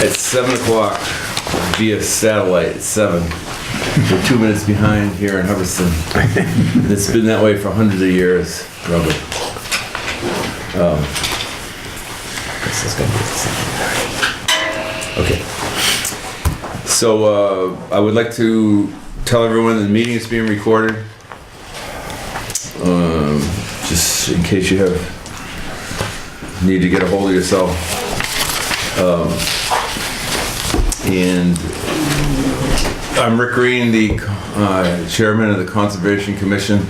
at 7 o'clock via satellite at 7. We're 2 minutes behind here in Hubbardston. It's been that way for hundreds of years, probably. This is gonna be the 7:30. Okay. So I would like to tell everyone that the meeting is being recorded. Just in case you need to get a hold of yourself. And I'm Rick Green, the chairman of the Conservation Commission.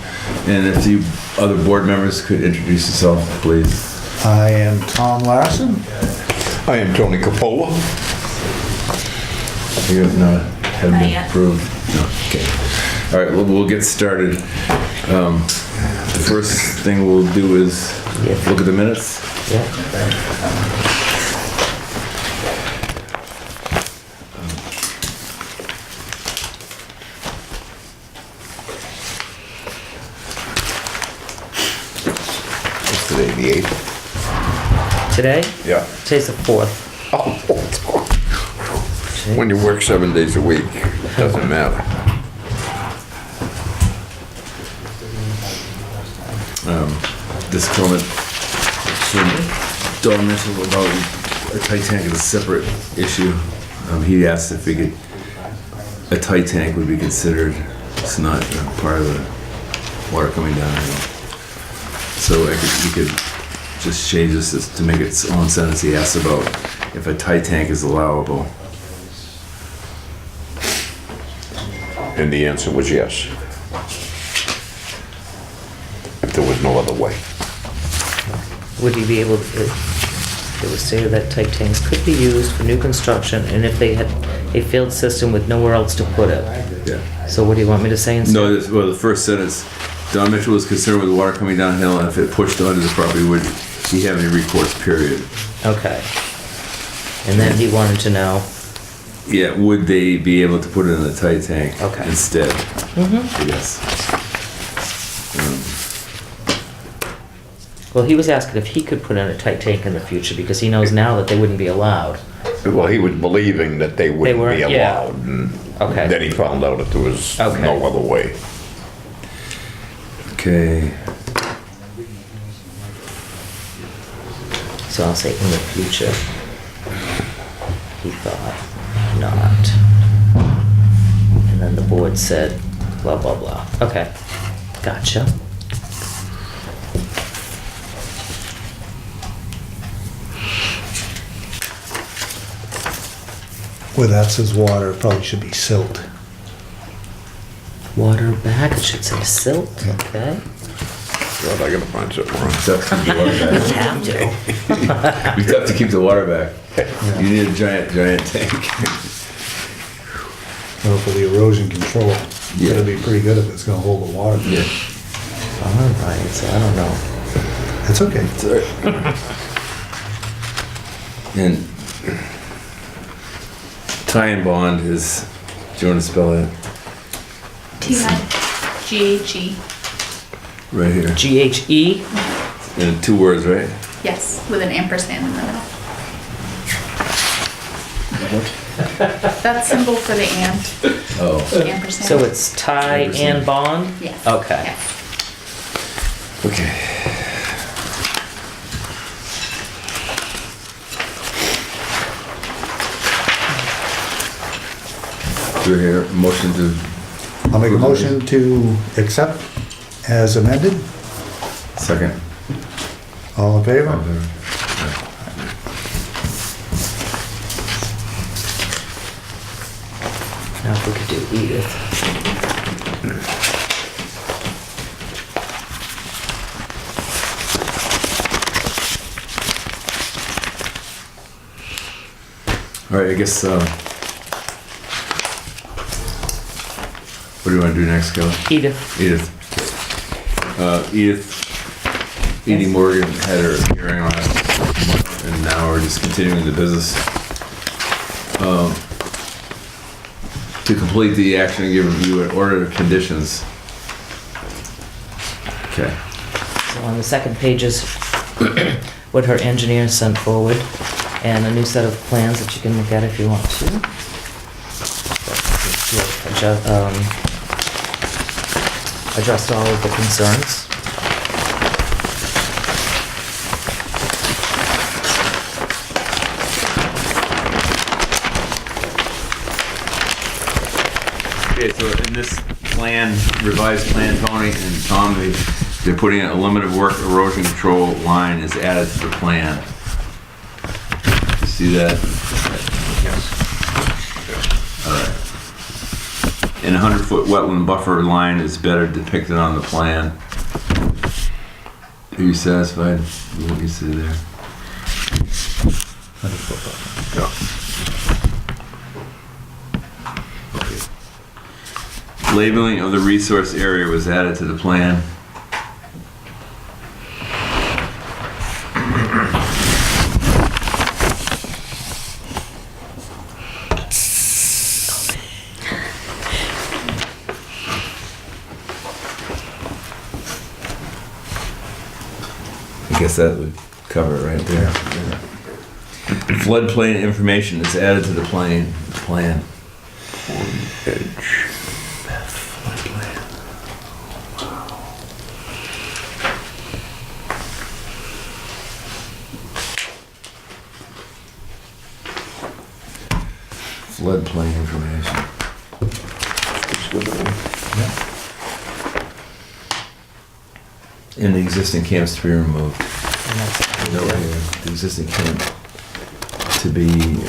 And if the other board members could introduce yourself, please. I am Tom Larson. I am Tony Capola. You have not Not been yet. approved? No, okay. All right, we'll get started. The first thing we'll do is look at the minutes. Yeah. It's today, the 8th. Today? Yeah. Today's the 4th. Oh, when you work 7 days a week, it doesn't matter. This comment from Don mentioned about a tight tank is a separate issue. He asked if a tight tank would be considered. It's not part of the water coming down. So you could just change this to make its own sentence. He asked about if a tight tank is allowable. And the answer was yes. If there was no other way. Would you be able to, it would say that tight tanks could be used for new construction and if they had a failed system with nowhere else to put it. Yeah. So what do you want me to say instead? No, the first sentence, Don Mitchell was concerned with the water coming downhill and if it pushed onto the property, would he have any recourse, period? Okay. And then he wanted to know, Yeah, would they be able to put it in the tight tank Okay. instead? I guess. well, he was asking if he could put in a tight tank in the future because he knows now that they wouldn't be allowed. Well, he was believing that they wouldn't weren't, be yeah. allowed. And Okay. then he found out that there was Okay. no other way. Okay. So I'll say in the future, he thought not. And then the board said, blah, blah, blah. Okay, gotcha. Where that says water, it probably should be silt. Water back, it should say silt, Yeah. okay. God, I gotta find something wrong. So keep the water back. Have to. We have to keep the water back. You need a giant tank. Well, for the erosion control, it's Yeah. gonna be pretty good if it's gonna hold the water. Yeah. All right, so I don't know. It's okay. It's all right. And tie and bond is, do you want to spell that? T-I-G-H-E. Right here. GHE? In 2 words, right? Yes, with an ampersand in the middle. That's symbol for the and. Oh. Ampersand. So it's tie and bond? Yes. Okay. Yes. Okay. Do we hear a motion to? I'll make a motion to accept as amended. Second. All in favor? Now if we could do Edith. All right, I guess, what do you want to do next, Kelly? Edith. Edith. Edie Morgan had her hearing on it, and now we're just continuing the business. To complete the action and give review and order of conditions. Okay. So on the second page is what her engineer sent forward. and a new set of plans that you can look at if you want to. Address all of the concerns. Okay, so in this plan, revised plan, Tony and Tom, they're putting in a limit of work erosion control line is added to the plan. You see that? Alright. And a 100-foot wetland buffer line is better depicted on the plan. Are you satisfied with what you see there? Okay. Labeling of the resource area was added to the plan. I guess that would cover it right there. Floodplain information is added to the plan. Floodplain information. And the existing camps to be removed. And that's No, the existing camp to be removed.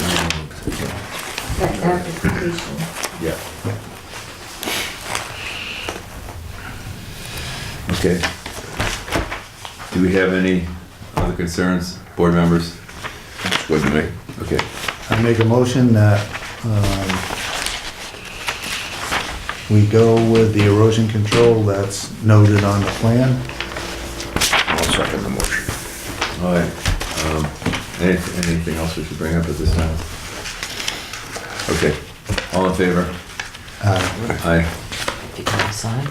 That application. Yeah. Okay. Do we have any other concerns, board members? It's good to me. Okay. I make a motion that we go with the erosion control that's noted on the plan. I'll second the motion. All right. Anything else we should bring up at this time? Okay. All in favor? Aye. if you can sign.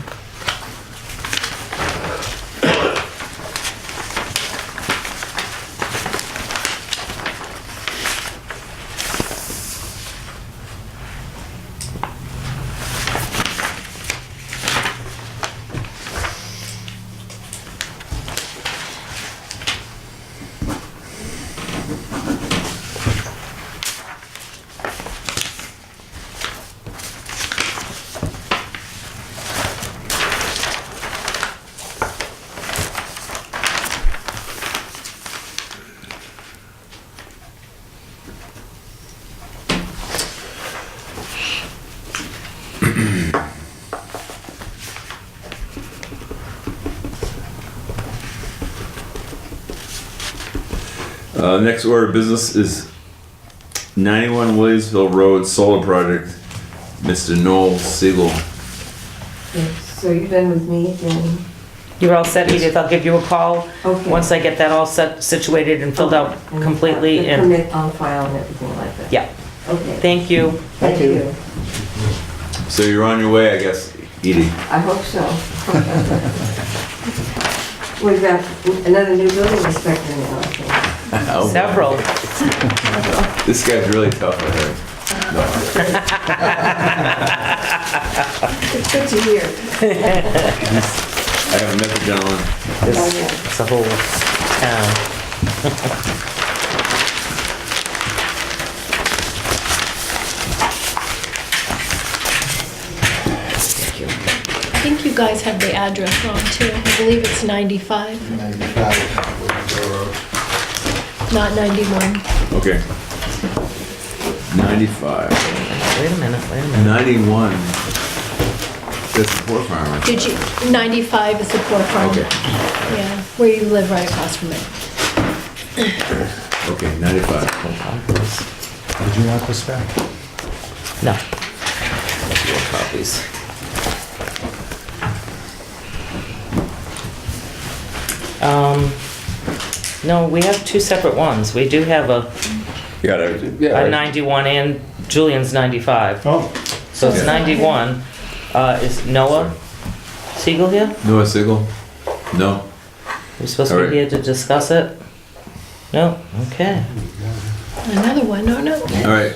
Next order of business is 91 Williamsville Road Solar Project, Mr. Noel Siegel. Yes, so you're done with me then? You're all set, Edith, I'll give you a call Okay. once I get that all set, situated and filled out And completely the and, permit on file and everything like that? yeah, Okay. thank you. Thank you. So you're on your way, I guess, Edie. I hope so. We've got another new building inspector now, I think. Several. This guy's really tough, I heard. It's good to hear. I haven't met the gentleman. It's a whole town. I think you guys have the address wrong too. I believe it's 95, 95. not 91. Okay. 95. Wait a minute. 91. That's the poor farmer. Did you, 95 is the Poor Farm. Okay. Yeah, where you live right across from it. Okay, 95. Hold on, please. Did you want this back? No. Let's do copies. No, we have two separate ones. We do have a Yeah, 91 and Julian's 95. Oh. So it's 91. Is Noah Siegel here? Noah Siegel? No. We're supposed to All right. be here to discuss it? No? Okay. Another one, oh no. All right,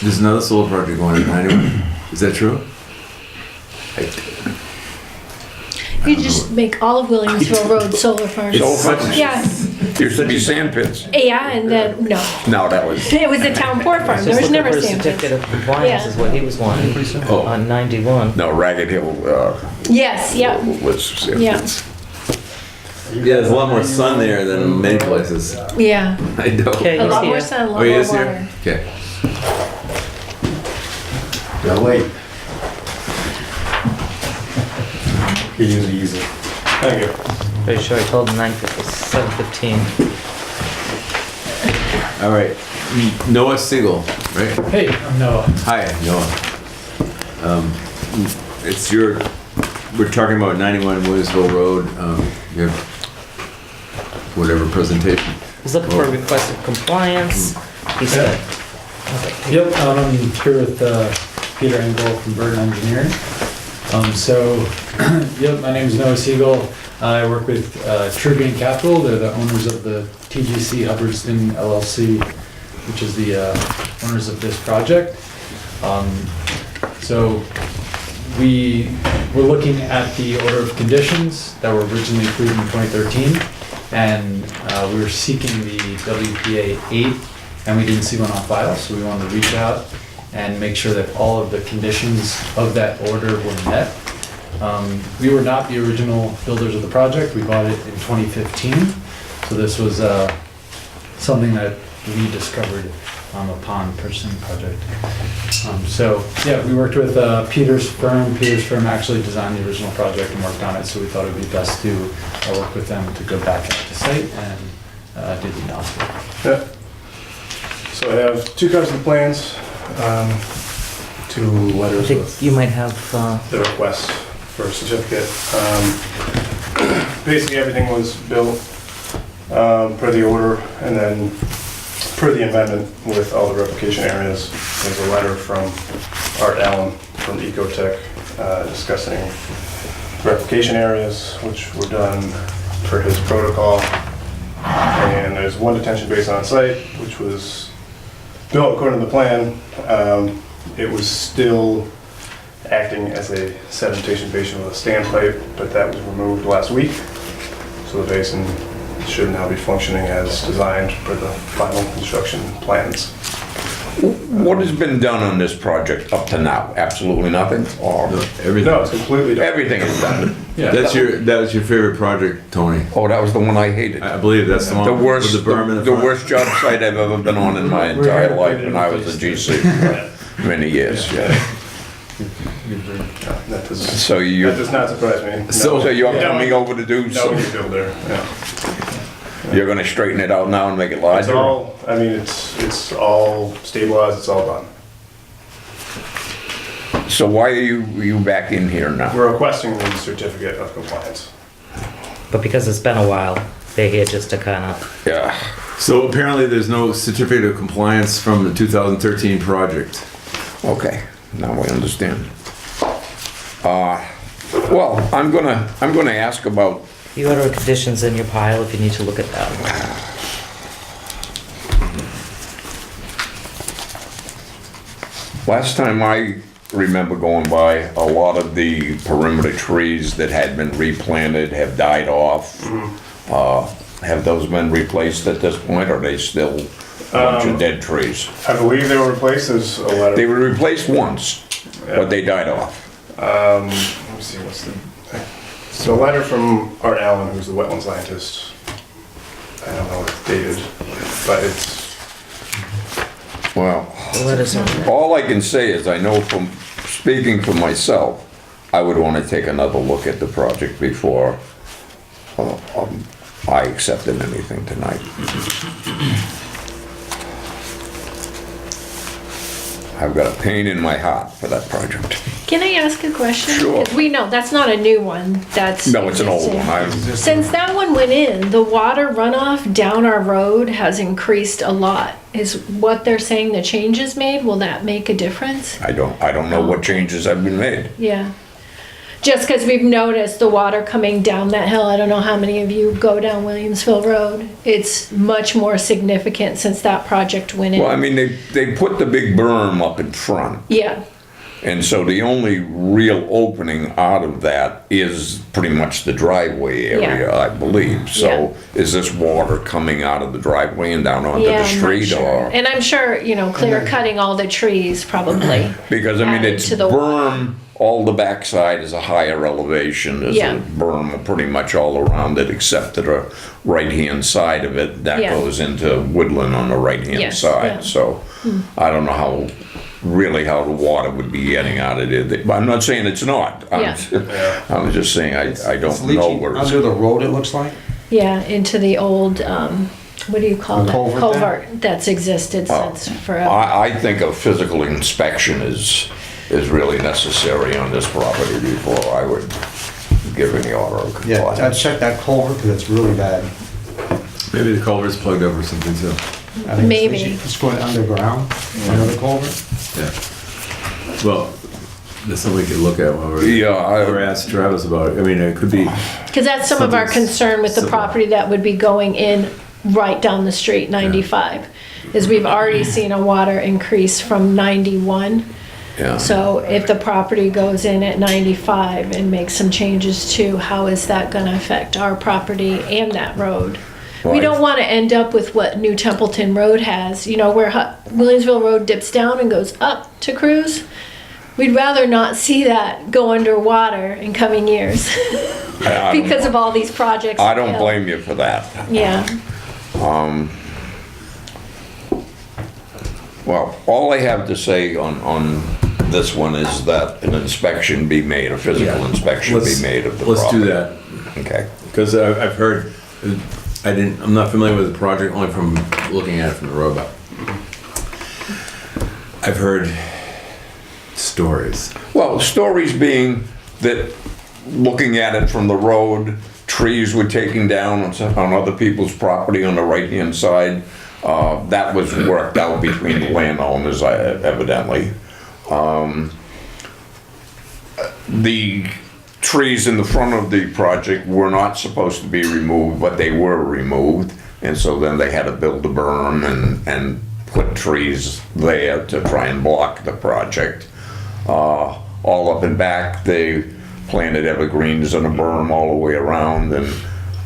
there's another solar project going on anyway. Is that true? You just make all of Williamsville Road solar farms. It's such, Yeah, Used to be sand pits. yeah, and then, no. No, that was, It was a town port farm, there Just was looking never for a sand certificate pits. of compliance Yeah. is what he was wanting Oh. on 91. no, Ragged Hill, Yes, yeah, was sand Yeah. pits. yeah, there's a lot more sun there than many places. yeah. I know. Okay, A he's lot more here. sun, a Oh, lot he more is here? water. Okay. Gotta wait. He usually use it. Thank you. Pretty sure I told him 7:15. All right. Noah Siegel, right? Hey, I'm Noah. Hi, Noah. It's we're talking about 91 Williamsville Road. You have whatever presentation. He's looking for a request of compliance. He said, Yep, I'm here with Peter Engel from Burton Engineering. Yep, my name is Noah Siegel. I work with Tribune Capital. They're the owners of the TGC Hubbardston LLC, which is the owners of this project. So we were looking at the order of conditions that were originally approved in 2013, and we were seeking the WPA 8, and we didn't see one on file, so we wanted to reach out and make sure that all of the conditions of that order were met. We were not the original builders of the project. We bought it in 2015, so this was something that we discovered upon purchasing the project. Yeah, we worked with Peter's firm. Peter's firm actually designed the original project and worked on it, so we thought it would be best to work with them to go back out to site and do the analysis. Yeah. So I have 2 copies of the plans, 2 I letters think with you might have, the request for a certificate. Basically, everything was built per the order, and then per the amendment with all the replication areas. There's a letter from Art Allen from Ecotech discussing replication areas, which were done per his protocol. And there's 1 detention basin on site, which was built according to the plan. It was still acting as a sedimentation basin with a standpipe, but that was removed last week. So the basin should now be functioning as designed per the final construction plans. What has been done on this project up to now? Absolutely nothing? Or Everything. No, it's completely done. everything is done? Yeah. That was your favorite project, Tony. Oh, that was the one I hated. I believe that's the one The worst, with the berm in the the front. worst job site I've ever been on in my entire life, and I was a GC for many years, yeah. That does, So that does not surprise me. No. So- So you're Yeah. coming over to do, No, so new builder, yeah. you're gonna straighten it out now and make it It's larger? all, I mean, it's all stabilized, it's all done. So why are you back in here now? We're requesting the certificate of compliance. but because it's been a while, they're here just to kind of, Yeah, So apparently there's no certificate of compliance from the 2013 project. okay, now I understand. Well, I'm gonna ask about, the order of conditions in your pile if you need to look at that. last time I remember going by, a lot of the perimeter trees that had been replanted have died off. Have those been replaced at this point, or are they still a bunch of dead trees? I believe they were replaced, there's a letter. They were replaced once, but they died off. Let me see, what's the, so a letter from Art Allen, who's the wetland scientist. I don't know if it's dated, but it's, Well, The letters are, all I can say is I know from speaking for myself, I would want to take another look at the project before I accepted anything tonight. I've got a pain in my heart for that project. Can I ask a question? Sure. 'Cause we know, that's not a new one, that's. No, it's an old existing. one. Since that one went in, the water runoff down our road has increased a lot. Is what they're saying the changes made, will that make a difference? I don't know what changes have been made. Yeah. Just because we've noticed the water coming down that hill. I don't know how many of you go down Williamsville Road. It's much more significant since that project went in. Well, I mean, they put the big berm up in front. Yeah, And so the only real opening out of that is pretty much the driveway area, Yeah. I believe. So is this water coming out of the driveway and down onto yeah, the I'm not street sure. or? And I'm sure, clear cutting all the trees probably. Because I mean, added it's to the berm, all the backside is a higher elevation. There's Yeah. a berm pretty much all around it except to the right-hand side of it. That Yeah. goes into woodland on the right-hand Yes, side. yeah. So I don't know how the water would be getting out of it. But I'm not saying it's not. Yeah. I'm just saying I It's don't know leaching where it's. under the road, it looks like. Yeah, into the old, what do you call The it? culvert there? Culvert that's existed Oh. since forever. I think a physical inspection is really necessary on this property before I would give any order of Yeah, I'd compliance. check that culvert because it's really bad. Maybe the culvert's plugged up or something too. I think Maybe. It's going underground, another culvert. Yeah. Well, that's something we could look at while we're, Yeah, or ask Travis about it. I mean, it could be, Because that's some of our Something's concern with the simple. property that would be going in right down the street, 95. Is we've already seen a water increase from 91. yeah. So if the property goes in at 95 and makes some changes too, how is that gonna affect our property and that road? We Right. don't wanna end up with what New Templeton Road has, where Williamsville Road dips down and goes up to Cruz. We'd rather not see that go underwater in coming years I don't- because of all these projects. I don't blame you for that. Yeah, Well, all I have to say on this one is that an inspection be made, a physical inspection be let's, made of the let's property. do that. Okay. Because I've heard, I'm not familiar with the project, only from looking at it from the road, but I've heard stories. Well, stories being that looking at it from the road, trees were taken down on other people's property on the right-hand side. That was worked out between the landowners, evidently. The trees in the front of the project were not supposed to be removed, but they were removed. And so then they had to build a berm and put trees there to try and block the project. All up and back, they planted evergreens and a berm all the way around, and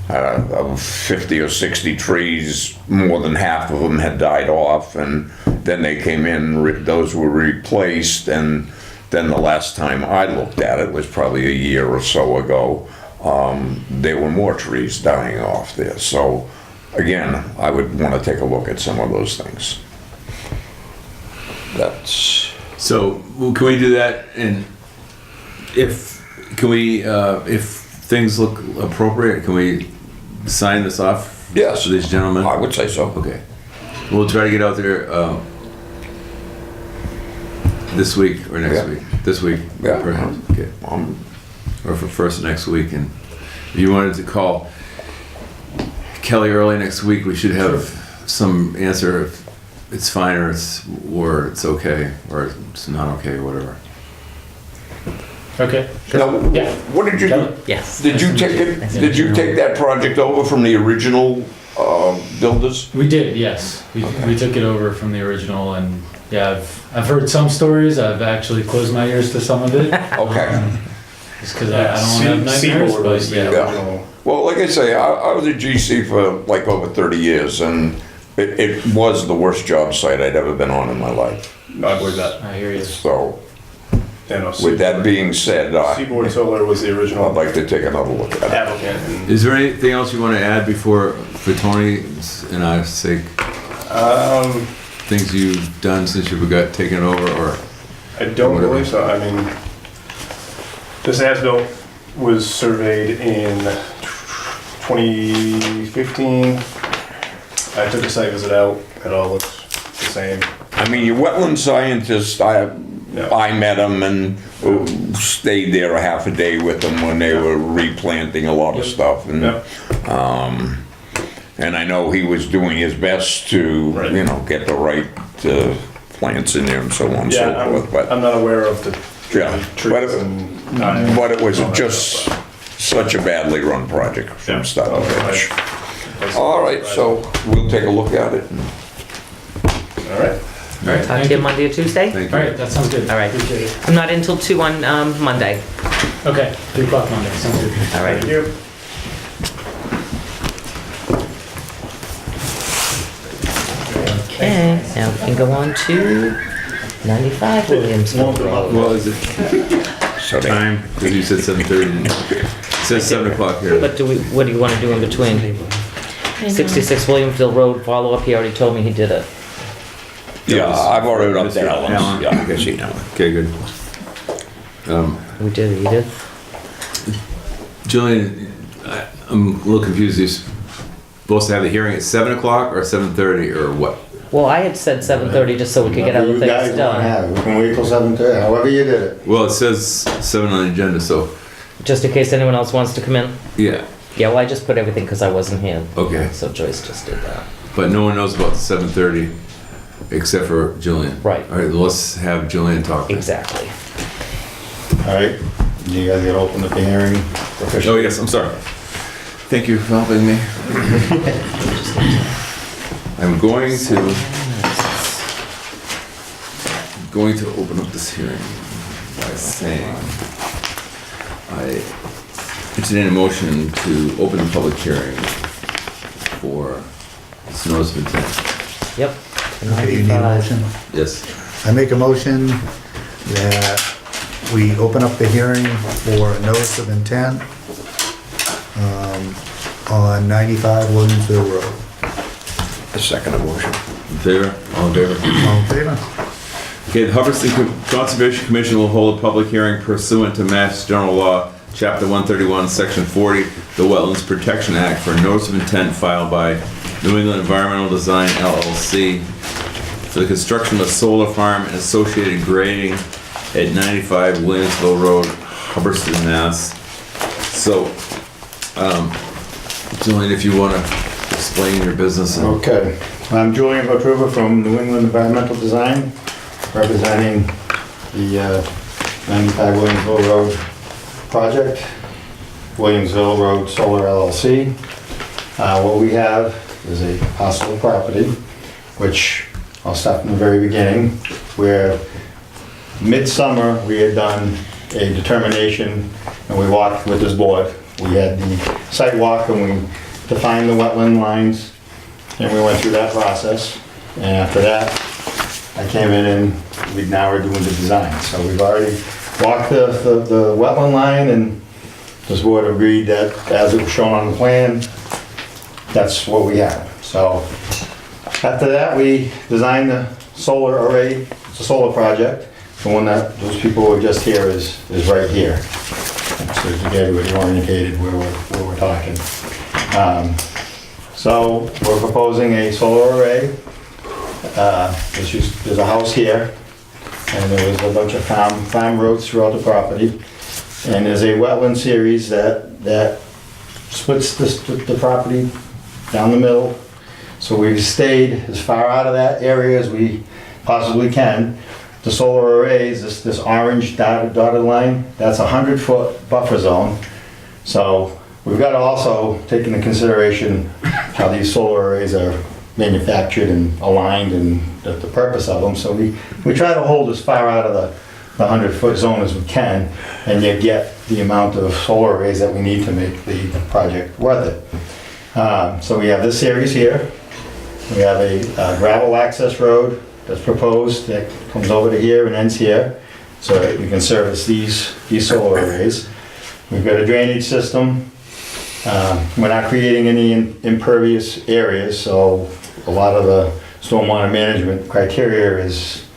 of 50 or 60 trees, more than half of them had died off, and then they came in, those were replaced, and then the last time I looked at it was probably a year or so ago, there were more trees dying off there. So again, I would want to take a look at some of those things. That's... So, well, can we do that? And if things look appropriate, can we sign this off? Yes. To these gentlemen? I would say so. Okay. We'll try to get out there, this week or next Yeah. week. This week, Yeah. perhaps. Okay. Or for first next week. And if you wanted to call Kelly early next week, we should have some answer if it's fine or it's okay or it's not okay or whatever. Okay. Now, Yeah. what did you do? yes. Did you take it, did you take that project over from the original builders? We did, yes. We took it over from the original, and yeah, I've heard some stories. I've actually closed my ears to some of it. Okay. Just because I don't want to have nightmares, Seaboard was but the yeah. original. Well, like I say, I was a GC for like over 30 years, and it was the worst job site I'd ever been on in my life. No, I believe that. I hear you. So, Yeah, no, with that being said, Seaboard Solar was the I'd original like to take another look at it. applicant. And, Is there anything else you want to add for Tony's and I's sake? Things you've done since you got taken over, or I don't Whatever. believe so. I mean, this as-built was surveyed in 2015. I took a site visit out. It all looks the same. I mean, your wetland scientist, I met him and stayed there a half a day with them when they were replanting a lot of stuff. And, Yep. and I know he was doing his best to, Right. get the right plants in there and so on and Yeah, so forth. But I'm not aware of the Yeah, trees and. but it was just such a badly run project Yeah. from start to finish. I- All right, so we'll take a look at it. All right. All right, Talk thank to you you. Monday or Tuesday? Thank All you. right, that sounds good. All right. Appreciate it. I'm not in till 2 on Monday. Okay, 3 o'clock Monday, sounds good. All right. Thank you. Okay, now we can go on to 95 Williamsville Road. Well, is it So they- time? Because you said 7:30. It says 7 o'clock here. What do you want to do in between? I know. 66 Williamsville Road, follow up, he already told me he did it. Yeah, I've already up Mr. to Alan's. Allen. Yeah, I guess he knows. Okay, good. We did Edith. Jillian, I'm a little confused. You're supposed to have the hearing at 7 o'clock or 7:30 or what? Well, I had said 7:30 just so we could get other You guys things wanna done. have it. We can wait till 7:30, however you did it. Well, it says 7 on the agenda, so, Just in case anyone else wants to come in. yeah, Yeah, well, I just put everything because I wasn't here. okay. So Joyce just did that. But no one knows about 7:30 except for Jillian. Right. All right, let's have Jillian talk. Exactly. All right, you guys gotta open up the hearing Oh, officially. yes, I'm sorry. Thank you for helping me. I'm going to open up this hearing by saying I entertain a motion to open the public hearing for this notice of intent. Yep. Okay, you need a 95. motion? Yes. I make a motion that we open up the hearing for a notice of intent on 95 Williamsville Road. A second motion. In favor? All in favor? All in favor? Okay, the Hubbardston Conservation Commission will hold a public hearing pursuant to Mass General Law, Chapter 131, Section 40, the Wetlands Protection Act, for a notice of intent filed by New England Environmental Design LLC for the construction of a solar farm and associated grading at 95 Williamsville Road, Hubbardston, Mass. So, Julian, if you want to explain your business. Okay, I'm Julian Botruba from New England Environmental Design, representing the 95 Williamsville Road project, Williamsville Road Solar LLC. What we have is a parcel of property, which I'll start from the very beginning, where midsummer we had done a determination and we walked with this board. We had the site walk and we defined the wetland lines and we went through that process. And after that, I came in and we now are doing the design. So we've already walked the wetland line and this board agreed that as it was shown on the plan, that's what we have. So after that, we designed the solar array. It's a solar project. The one that those people were just here is right here. So to get everybody orientated where we're talking. So we're proposing a solar array. There's a house here, and there was a bunch of farm roads throughout the property. And there's a wetland series that splits the property down the middle. So we've stayed as far out of that area as we possibly can. The solar arrays, this orange dotted line, that's a 100-foot buffer zone. So we've got to also take into consideration how these solar arrays are manufactured and aligned and the purpose of them. So we try to hold as far out of the 100-foot zone as we can, and yet get the amount of solar arrays that we need to make the project worth it. So we have this series here. We have a gravel access road that's proposed that comes over to here and ends here, so that you can service these solar arrays. We've got a drainage system. We're not creating any impervious areas, so a lot of the stormwater management criteria is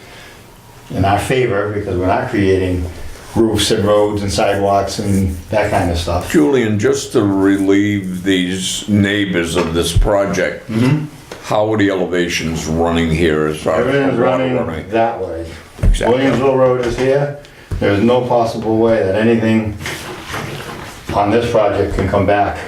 in our favor because we're not creating roofs and roads and sidewalks and that kind of stuff. Julian, just to relieve these neighbors of this project, how are the elevations running here as far as Everything's the water running that way. Exactly. Williamsville Road is here. There's no possible way that anything on this project can come back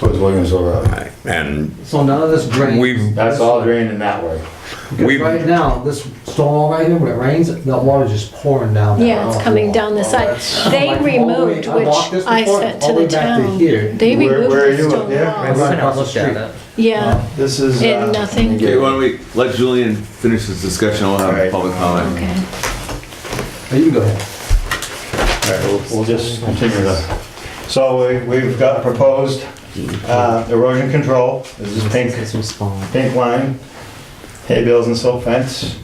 towards Williamsville Road. And So none of this drains. we've, That's all draining that way. Because we've, right now, this stone wall right here, when it rains, the water's just pouring down. that Yeah, it's rock coming wall. down the side. that's- They like all the way- removed, I which walked this I before, sent all to the the way back to town. here. They Where removed are the you, up stone there? Right walls. across I the looked at street. it. Yeah, This is. and nothing. Okay, why don't we let Julian finish his discussion, we'll have Alright. public comment. Okay. Oh, you go ahead. All right, we'll just continue the, so we've got proposed erosion control. This is pink, Get some spawn. pink line, hay bales and silt fence.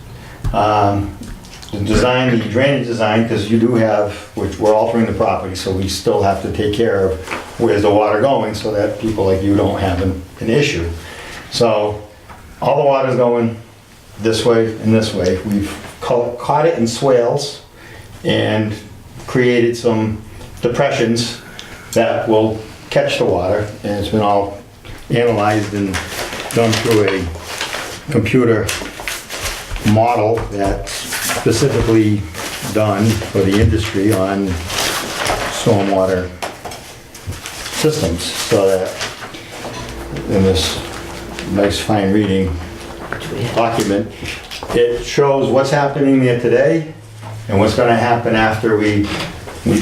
The design, the drainage design, because you do have, which we're altering the property, so we still have to take care of where's the water going so that people like you don't have an issue. So all the water's going this way and this way. We've caught it in swales and created some depressions that will catch the water, and it's been all analyzed and done through a computer model that's specifically done for the industry on stormwater systems, so that in this nice fine reading document, it shows what's happening there today and what's gonna happen after we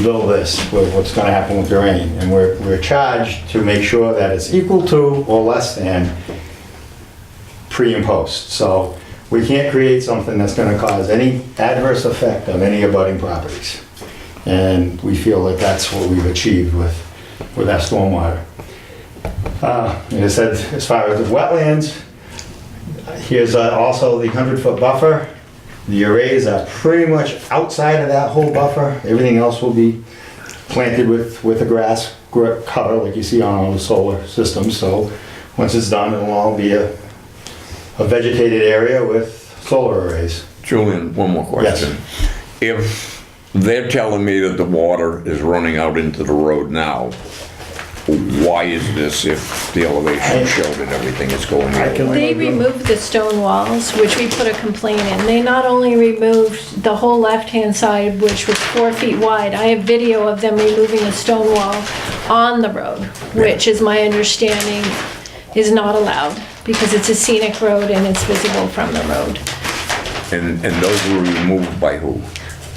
build this, what's gonna happen with the rain. And we're charged to make sure that it's equal to or less than pre and post. So we can't create something that's gonna cause any adverse effect on any abutting properties. And we feel that that's what we've achieved with that stormwater. Like I said, as far as the wetlands, here's also the 100-foot buffer. The arrays are pretty much outside of that whole buffer. Everything else will be planted with a grass cover like you see on all the solar systems. So once it's done, it'll all be a vegetated area with solar arrays. Julian, one more question. If they're telling me that the water is running out into the road now, why is this if the elevation showed and everything is going the other way? They removed the stone walls, which we put a complaint in. They not only removed the whole left-hand side, which was 4 feet wide. I have video of them removing a stone wall on the road, which is my understanding is not allowed because it's a scenic road and it's visible from the road. And those were removed by who?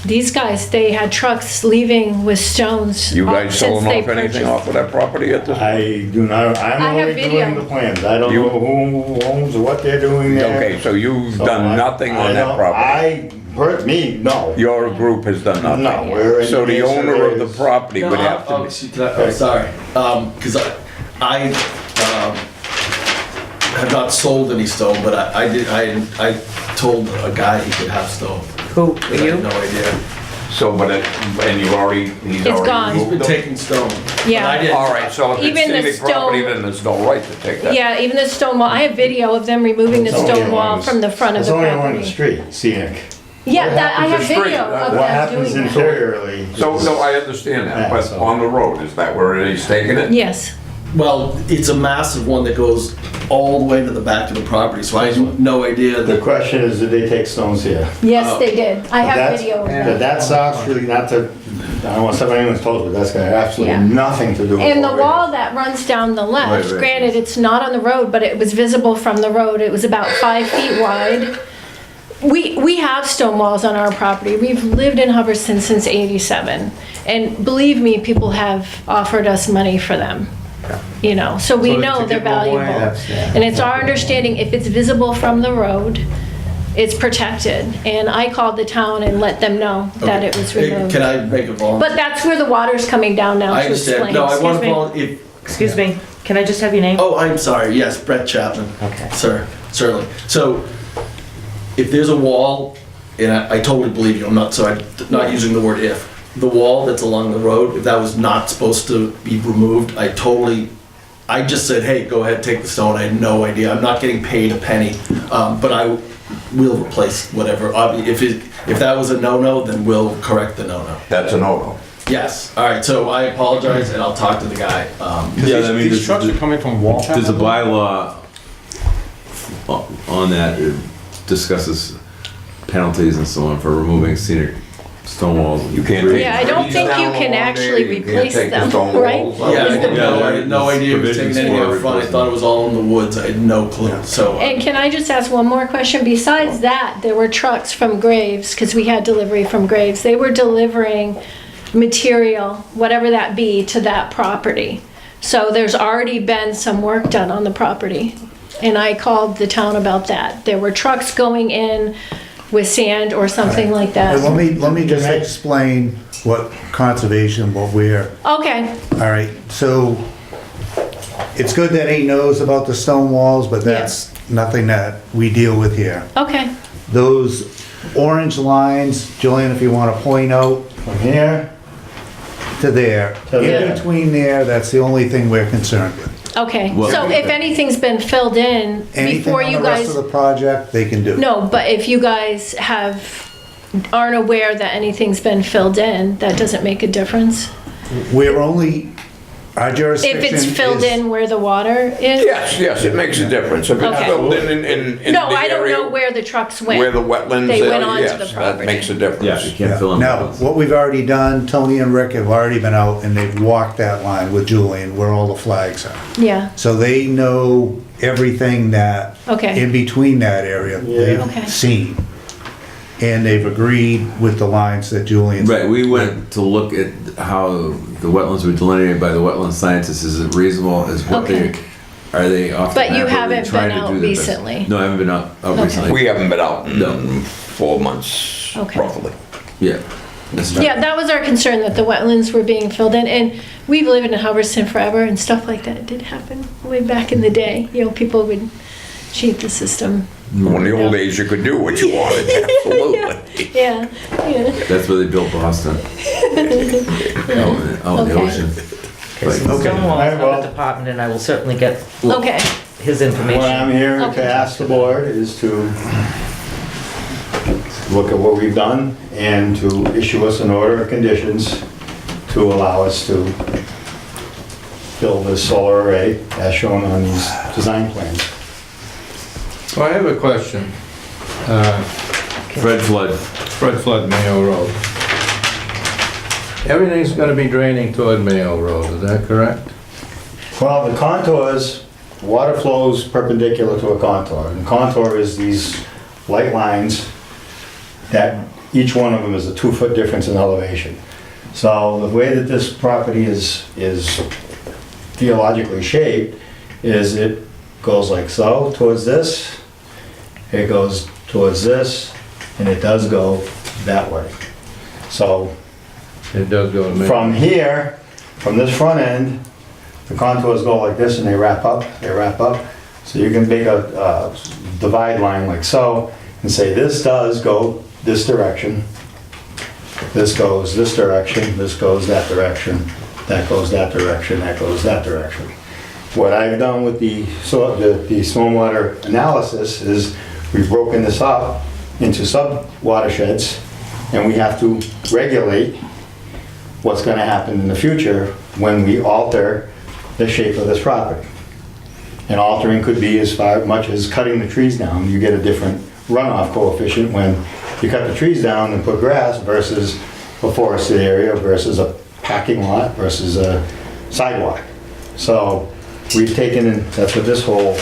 These guys, they had trucks leaving with stones. You guys since selling they off anything purchased. off of that property at this? I do not, I'm I have only video. doing the plans. I don't You- know who owns or what they're doing there. Okay, so you've So done I- nothing I on that don't- property? No. Your group has done nothing? No, we're. So the owner of the engineers. property would have to, I'm sorry, because I have not sold any stone, but I told a guy he could have stone. Who, I had no idea. and you've already, he's It's already gone. He's removed been them? taking stone. Yeah. But I didn't. All right, so if it's Even the scenic property, stone- then there's no right to take that? Yeah, even the stone wall, I have video of them removing the It's only stone wall along from the front of the It's only along the property. street, scenic. Yeah, What that, I happens have the street? video of What them happens doing that. interiorly. So, is- I understand that, Yeah, but so- on the road, is that where he's taking it? Yes, Well, it's a massive one that goes all the way to the back of the property, so I had no idea The that. question is, did they take stones here? yes, they did. I have That's- video of But that. that's actually not to, I don't want somebody anyone's told, but that's got absolutely Yeah. nothing to do with. And the what we're wall that runs down the left, Right, right. granted, it's not on the road, but it was visible from the road. It was about 5 feet wide. We have stone walls on our property. We've lived in Hubbardston since '87. And believe me, people have offered us money for them. You know, so we So know to they're give more money, valuable. that's- yeah. And it's our understanding, if it's visible from the road, it's protected. And I called the town and let them know that it was Hey, removed. Can I make a volunteer? But that's where the water's coming down now I to understand. explain. No, I want Excuse to me. volunteer. Excuse me, can I just have your name? Oh, I'm sorry. Yes, Brett Chapman. Okay. Sir, certainly. So, if there's a wall, and I totally believe you, I'm not using the word if. The wall that's along the road, if that was not supposed to be removed, I just said, hey, go ahead, take the stone. I had no idea. I'm not getting paid a penny, but I will replace whatever. If that was a no-no, then we'll correct the no-no. That's a no-no. Yes. All right. So I apologize, and I'll talk to the guy. Yeah, I mean, These trucks are coming from Waltham. there's a bylaw on that, it discusses penalties and so on for removing scenic stone walls. You can't take Yeah, I don't trees think you down can along actually there, you can't replace take the them, stone right? walls out. Yeah, I didn't know, I had no there's idea it was taking provisions anything for up front, I replacement. thought it was all in the woods, I had no clue, so. And can I just ask one more question? Besides that, there were trucks from Graves, because we had delivery from Graves. They were delivering material, whatever that be, to that property. So there's already been some work done on the property. And I called the town about that. There were trucks going in with sand or something like Let that. me just explain what conservation, what we're, Okay, all right, so it's good that he knows about the stone walls, but that's nothing that we deal with here. okay. Those orange lines, Julian, if you want to point out from here to there, To in there. between there, that's the only thing we're concerned with. Okay, Well- so if anything's been filled in Anything before on you the rest guys, of the project, they can do. no, but if you guys aren't aware that anything's been filled in, that doesn't make a difference? We're only, our jurisdiction If is... it's filled in where the water is? Yes, it makes a difference. If it's Okay. filled in No, the I don't area know where the trucks went. where the wetlands They went are, onto yes, the that property. makes a difference. Yeah, you can't fill in. Now, wetlands. what we've already done, Tony and Rick have already been out and they've walked that line with Julian where all the flags are. Yeah, So they know everything that, okay, in between that area, Okay. they've seen. And they've agreed with the lines that Julian. Right, we went to look at how the wetlands were delineated by the wetland scientists. Is it reasonable? Is what Okay. are they off the But you map? Are they haven't trying been to out do their best? recently? No, I haven't been out Okay. recently. We haven't been out No. in 4 months, Okay. roughly. Yeah. That's right. yeah, that was our concern, that the wetlands were being filled in, and we've lived in Hubbardston forever, and stuff like that did happen way back in the day. You know, people would cheat the system. In the old days, you could do what you wanted, absolutely. Yeah, yeah, That's where they built Boston. Out in the Okay. ocean. Okay, so the Okay. stone walls Alright, are well- the department, and I will certainly get okay, his What I'm information. here Okay. to ask the board is to look at what we've done and to issue us an order of conditions to allow us to build this solar array as shown on these design plans. So I have a question. Fred Flood. Fred Flood, Mayo Road. Everything's gonna be draining toward Mayo Road, is that correct? Well, the contours, water flows perpendicular to a contour. And contour is these light lines that each one of them is a 2-foot difference in elevation. So the way that this property is theologically shaped is it goes like so towards this, it goes towards this, and it does go that way. So It does go to Mayo. from here, from this front end, the contours go like this and they wrap up. So you can make a divide line like so and say this does go this direction, this goes this direction, this goes that direction, that goes that direction, that goes that direction. What I've done with the stormwater analysis is we've broken this up into sub-watersheds, and we have to regulate what's gonna happen in the future when we alter the shape of this property. And altering could be as much as cutting the trees down. You get a different runoff coefficient when you cut the trees down and put grass versus a forested area versus a parking lot versus a sidewalk. So we've taken, and that's what this whole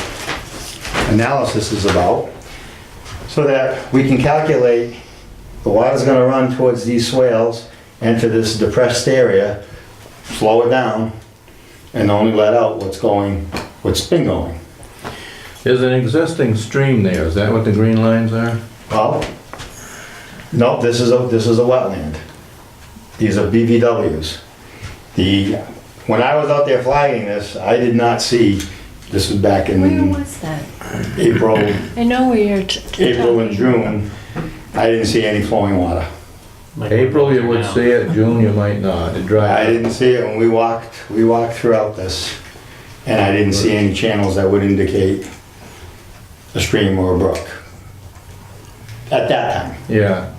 analysis is about, so that we can calculate the water's gonna run towards these swales, enter this depressed area, slow it down, and only let out what's been going. There's an existing stream there, is that what the green lines are? Well, no, this is a wetland. These are BVWs. When I was out there flagging this, I did not see, this was back Where in was that? April I know where you're. and June, I didn't see any flowing water. April you would see it, June you might not, it I dries. didn't see it when we walked throughout this, and I didn't see any channels that would indicate a stream or a brook. At that time. Yeah,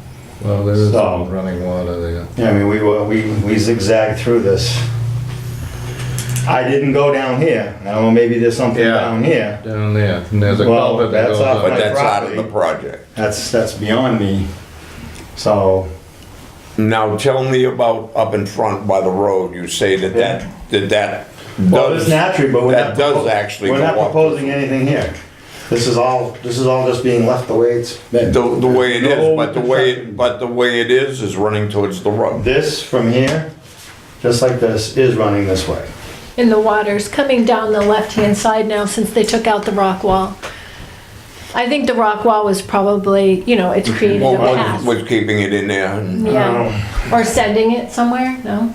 well, there is So- some running water there. Yeah, I mean, we zigzagged through this. I didn't go down here. I don't know, maybe there's something Yeah. down here. Down there, and there's a Well, culvert that that's goes off up. But my that's out of property. the project. That's beyond me. So Now, tell me about up in front by the road, you say that Well, it's natural, but that does actually we're go not up. proposing anything here. This is all just being left the way it's been. The way it is, No but the way it is running towards the road. This from here, just like this, is running this way. And the water's coming down the left-hand side now since they took out the rock wall. I think the rock wall was probably, it's created a Well, path. was keeping it in there. And Yeah, or sending it somewhere, no?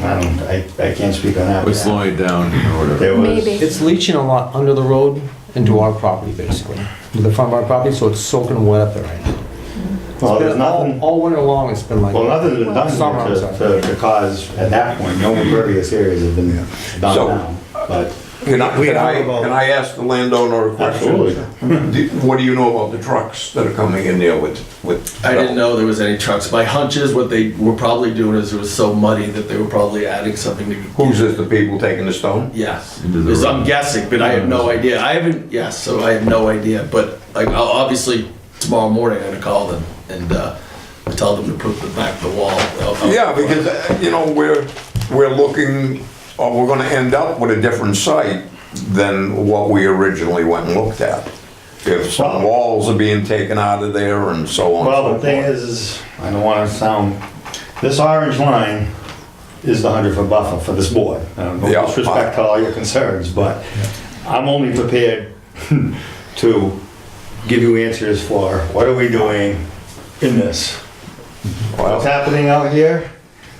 I can't speak on that. We're slowing it down or whatever. There was- Maybe. It's leaching a lot under the road into our property, basically, to the front of our property, so it's soaking wet up there right now. Well, there's It's been all- nothing, All winter long, it's been like. well, nothing's been done Summer, I'm here sorry. to cause, at that point, no impervious areas have been done So- now, but. Can I, We can know I, about- can I ask the landowner a question? Absolutely. What do you know about the trucks that are coming in there with? I didn't know there was any trucks. My hunch is what they were probably doing is it was so muddy that they were probably adding something to. Who's this, the people taking the stone? Yes, Into the because I'm road. guessing, but I have no idea. So I have no idea. But like, I'll obviously tomorrow morning I'm gonna call them and tell them to put the wall. Yeah, because, we're looking, or we're gonna end up with a different site than what we originally went and looked at. If some walls are being taken out of there and so on. Well, and the so thing forth. is, I don't wanna sound, this orange line is the 100-foot buffer for this board. No Yeah. disrespect to all your concerns, but I'm only prepared to give you answers for what are we doing in this? What's happening out here,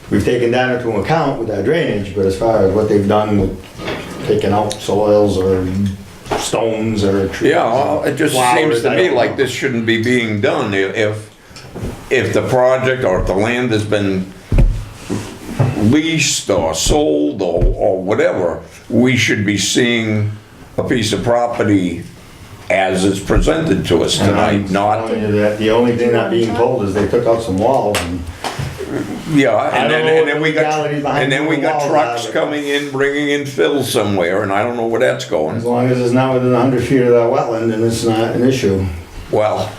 we've taken that into account with our drainage, but as far as what they've done with taking out soils or stones or trees. Yeah, well, it just flowers, seems to I me don't like know. this shouldn't be being done if the project or if the land has been leased or sold or whatever, we should be seeing a piece of property as it's presented to us tonight, not, Telling you that the only thing not being told is they took out some walls and yeah, I and don't know then what we the legalities got, behind and then we the got walls trucks are, but- coming in, bringing in fill somewhere, and I don't know where that's going. as long as it's not within 100 feet of that wetland, then it's not an issue. Well,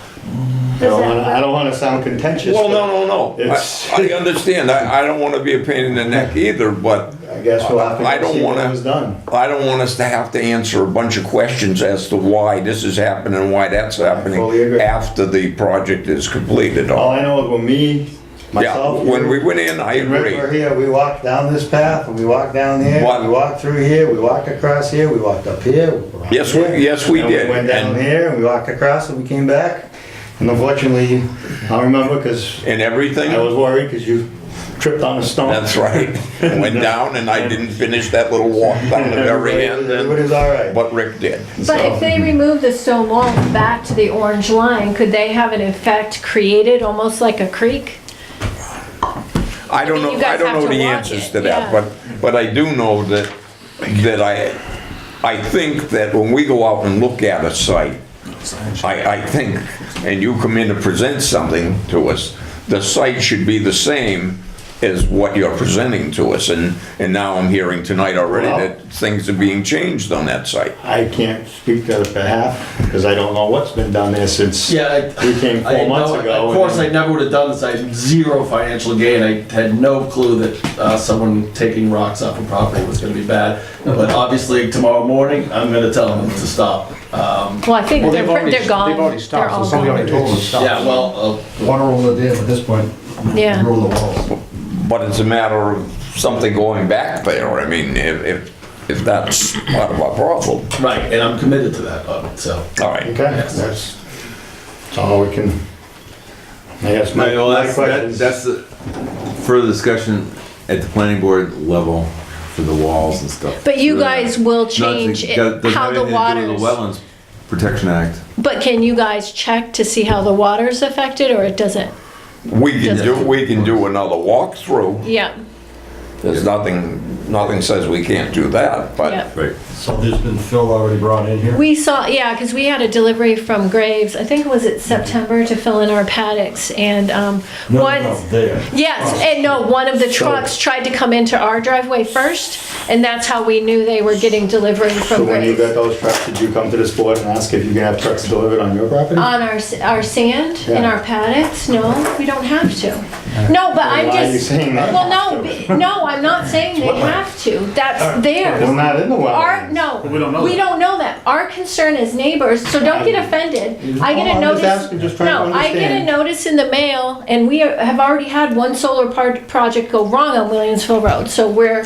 I don't wanna sound contentious. well, but no. It's, I understand. I don't want to be a pain in the neck either, but I guess we'll have to I go don't see what wanna- was done. I don't want us to have to answer a bunch of questions as to why this is happening and why that's happening fully agree. after the project is completed. All I know is when me, Yeah, myself. when we went in, I and Rick agree. were here, we walked down this path, and we walked down here, What? we walked through here, we walked across here, we walked up here. we walked Yes, here, yes, we and did. We went down And- here, and we walked across, and we came back. And unfortunately, I remember, because And everything, I was worried, because you tripped on a stone. that's right. Went down and I didn't finish that little walk down the very end, Everybody was all right. but Rick did. But if they remove the stone wall back to the orange line, could they have an effect created almost like a creek? I don't mean, know, you guys I don't have know to the walk answers it, to that, yeah. but I do know that I think that when we go out and look at a site, I think, and you come in to present something to us, the site should be the same as what you're presenting to us, and now I'm hearing tonight already Well- that things are being changed on that site. I can't speak to the behalf, because I don't know what's been done there since Yeah, we came I 4 months know, ago. of course, I and- never would have done this. I had zero financial gain. I had no clue that someone taking rocks off a property was going to be bad. But obviously, tomorrow morning, I'm going to tell them to stop. Well, I think Well, they're gone. They've already They're stopped, all so somebody gone. already told them to stop. Yeah, well, Water over there at this point, Yeah. roll the walls. But it's a matter of something going back there, I mean, if that's part of our problem. right, and I'm committed to that, so. All right. Okay, that's all we can, I guess my Well, my that's question is. the further discussion at the planning board level for the walls and stuff. But you Really guys will not- change doesn't have how the anything to do waters. with the Wetlands Protection Act. But can you guys check to see how the water's affected, or it doesn't? We can do another walkthrough. Yeah, There's nothing says we can't do that, yeah. but Right. So there's been fill already brought in here? We saw, yeah, because we had a delivery from Graves, I think it was it September, to fill in our paddocks, and one... there. Yes, and no, one of the trucks tried to come into our driveway first, and that's how we knew they were getting delivery So from when you Graves. got those trucks, did you come to this board and ask if you can have trucks delivered on your property? On our sand, in Yeah. our paddocks, no, we don't have to. No, but I'm Why are you just... saying that? Well, no, I'm not saying they have to, that's theirs. It's not in the Our, wetlands. no, We don't know we that. don't know that. Our concern is neighbors, so don't get offended. I get a I'm just notice. asking, just trying to No, I get a understand. notice in the mail, and we have already had one solar project go wrong on Williamsville Road, so we're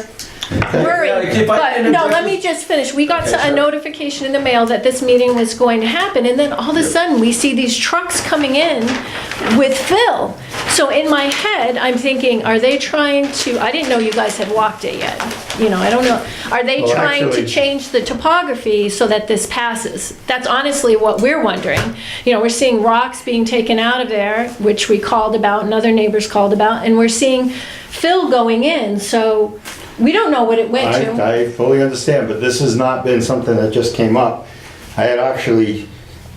worried. Yeah, if I But, can no, address let me just finish. We got a notification in the mail that this meeting was going to happen, and then all of a sudden, we see these trucks coming in with fill. So in my head, I'm thinking, are they trying to, I didn't know you guys had walked it yet. You know, I don't know. Are they Well, trying to actually- change the topography so that this passes? That's honestly what we're wondering. You know, we're seeing rocks being taken out of there, which we called about and other neighbors called about, and we're seeing fill going in, so we don't know what it went to. I fully understand, but this has not been something that just came up. I had actually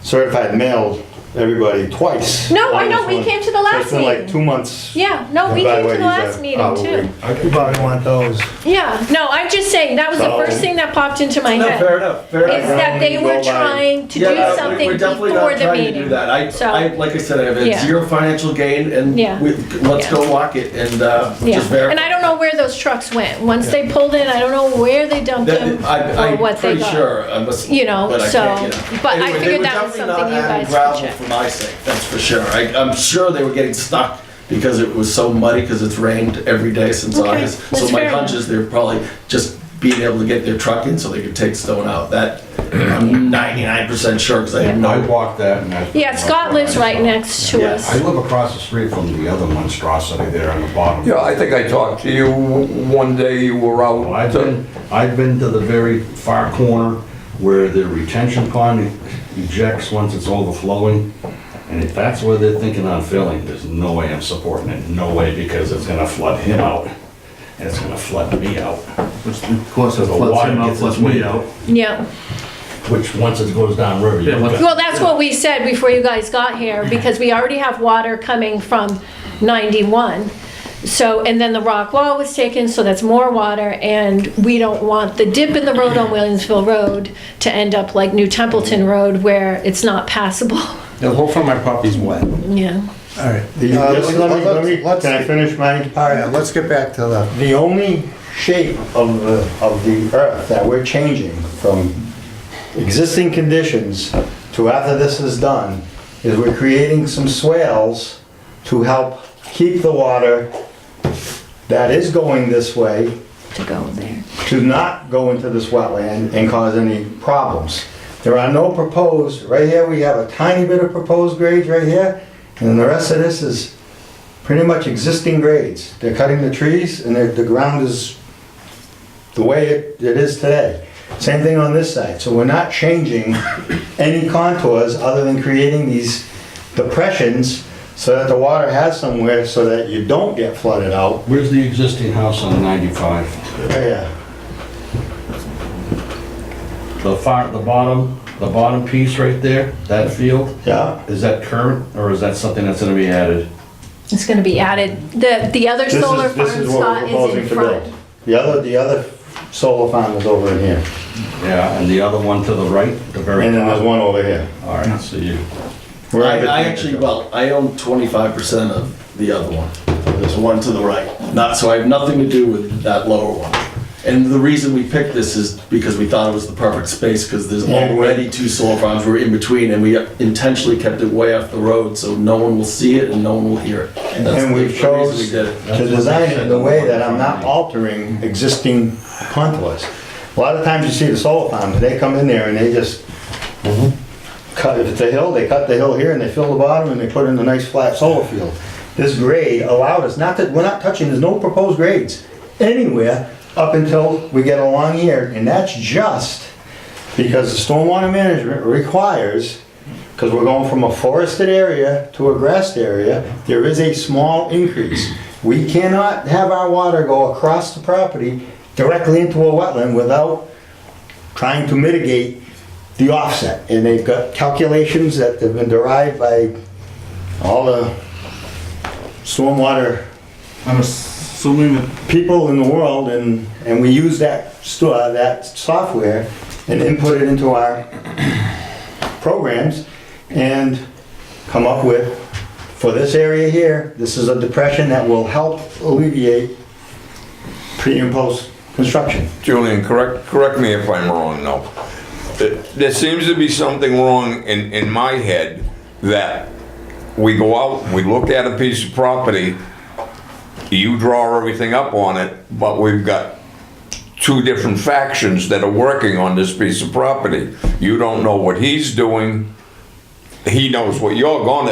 certified mailed everybody twice. No, I on know, this we one. came to the So last It's been like meeting. 2 months. Yeah, no, we By the came way, to the these last are meeting probably- too. You probably want those. Yeah, no, I'm just saying, that was the So- first thing that popped into my No, head. fair enough, fair Is enough. that they Go were by- trying to Yeah, do something we're definitely before not the trying to meeting. do that. So- Like I said, I have Yeah. had zero financial gain, and Yeah. let's Yeah. go walk it and Yeah, just verify. and I don't know where those trucks went. Once they pulled in, I don't know where they dumped them or I'm what they pretty got. sure, I must, You know, but I so- can't, you know. but I Anyway, figured they were that was definitely something you not adding guys could gravel check. for my sake, that's for sure. I'm sure they were getting stuck because it was so muddy, because it's rained every day since Okay, August. So that's my fair hunch enough. is they're probably just being able to get their truck in so they could take stone out. That, I'm 99% sure, because I have I no. walked that and I. Yeah, Scott lives right next to Yeah. us. I live across the street from the other monstrosity there on the bottom. Yeah, I think I talked to you one day, you were Well, out. I've been to the very far corner where the retention pond ejects once it's overflowing. And if that's where they're thinking on filling, there's no way I'm supporting it, no way, because it's gonna flood him out. And it's gonna flood me out. Of course, So the water gets its way out, Yeah. which once it goes downriver, you've got. Well, that's what we said before you guys got here, because we already have water coming from 91. So, and then the rock wall was taken, so that's more water, and we don't want the dip in the road on Williamsville Road to end up like New Templeton Road where it's not passable. The whole front of my property's wet. Yeah. All right. Can I finish my? All right, let's get back to the, The only shape of the earth that we're changing from existing conditions to after this is done is we're creating some swales to help keep the water that is going this way To go there. to not go into this wetland and cause any problems. There are no proposed, right here we have a tiny bit of proposed grades right here, and then the rest of this is pretty much existing grades. They're cutting the trees and the ground is the way it is today. Same thing on this side, so we're not changing any contours other than creating these depressions so that the water has somewhere so that you don't get flooded out. Where's the existing house on 95? Yeah. The bottom piece right there, that field, Yeah. is that current or is that something that's gonna be added? It's gonna be added. The other solar This farm is what spot we're is proposing in to front. build. The other solar farm is over in here, Yeah, and the other one to the right, the very and then there's top? one over here. All right, so you, We're in I between actually, the two. well, I own 25% of the other one. There's one to the right. Not, so I have nothing to do with that lower one. And the reason we picked this is because we thought it was the perfect space, because there's And we- already two solar farms we're in between, and we intentionally kept it way off the road, so no one will see it and no one will hear it. That's And the we reason chose we did it. to design it in a way that I'm not altering existing contours. A lot of times you see the solar farms, they come in there and they just cut, if it's a hill, they cut the hill here and they fill the bottom and they put in a nice flat solar field. This grade allowed us, not that, we're not touching, there's no proposed grades anywhere up until we get along here, and that's just because the stormwater management requires, because we're going from a forested area to a grassed area, there is a small increase. We cannot have our water go across the property directly into a wetland without trying to mitigate the offset. And they've got calculations that have been derived by all the stormwater I'm assuming that people in the world, and we use that software and input it into our programs and come up with, for this area here, this is a depression that will help alleviate pre and post construction. Julian, correct me if I'm wrong though. There seems to be something wrong in my head that we go out, we look at a piece of property, you draw everything up on it, but we've got two different factions that are working on this piece of property. You don't know what he's doing. He knows what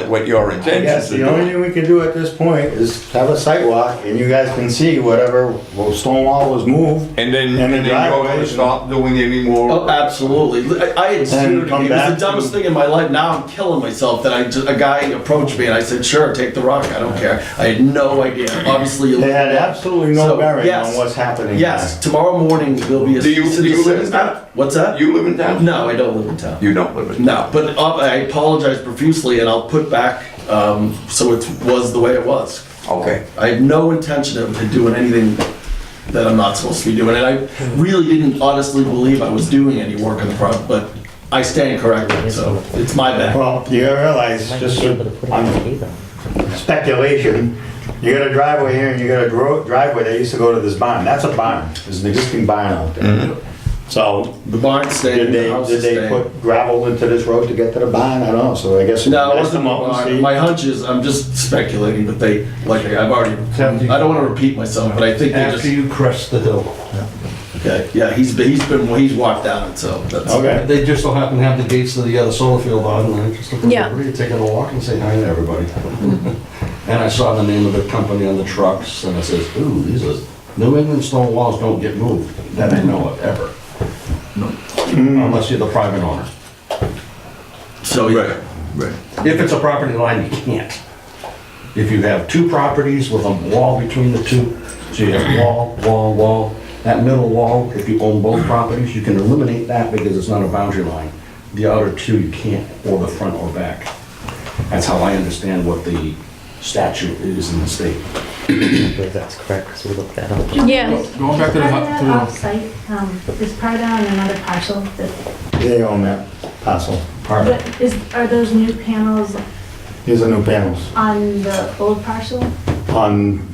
what your intentions Yes, are the only doing. thing we can do at this point is have a site walk and you guys can see whatever stone wall was moved. And then And the you're gonna driveways. stop doing any more. Oh, absolutely. I had seen it. come It was back the dumbest to- thing in my life. Now I'm killing myself that a guy approached me and I said, sure, take the rock. I don't care. I had no idea. Obviously, you They had live there. absolutely no So, bearing yes. on what's happening. Yes, tomorrow morning there'll be a. Do you cease and live in desist. town? What's that? You live in town? No, I don't live in town. You don't live in town? No, but I apologize profusely and I'll put back, so it was the way it was. Okay. I had no intention of doing anything that I'm not supposed to be doing, and I really didn't honestly believe I was doing any work on the project, but I stand corrected, so it's my bad. Well, you gotta realize, Might just be able to put it on in either. speculation, you got a driveway here and you got a driveway that used to go to this barn. That's a barn. There's an existing barn out there. So, The barn stayed, the house did is they staying. put gravel into this road to get to the barn? I don't know, so I guess. No, it guys wasn't come up and the barn. see. My hunch is, I'm just speculating, but I've already, I don't wanna repeat myself, but I think they after just, you crest the hill. okay, yeah, he's walked down it, so that's. Okay. They just so happen to have the gates to the other solar field on, and I just looked Yeah. at everybody, taking a walk and say hi to everybody. And I saw the name of the company on the trucks, and it says, ooh, these are, New England stone walls don't get moved, that I know of, ever. Unless you're the private owner. So, yeah. Right, right. If it's a property line, you can't. If you have two properties with a wall between the two, so you have wall, that middle wall, if you own both properties, you can eliminate that because it's not a boundary line. The outer two, you can't, or the front or back. That's how I understand what the statute is in the state. I believe that's correct, because we looked that up. Yeah, Going back to the, Part of that off-site, is part on another parcel that, They own that parcel. but are those new panels These are new panels on the old parcel? on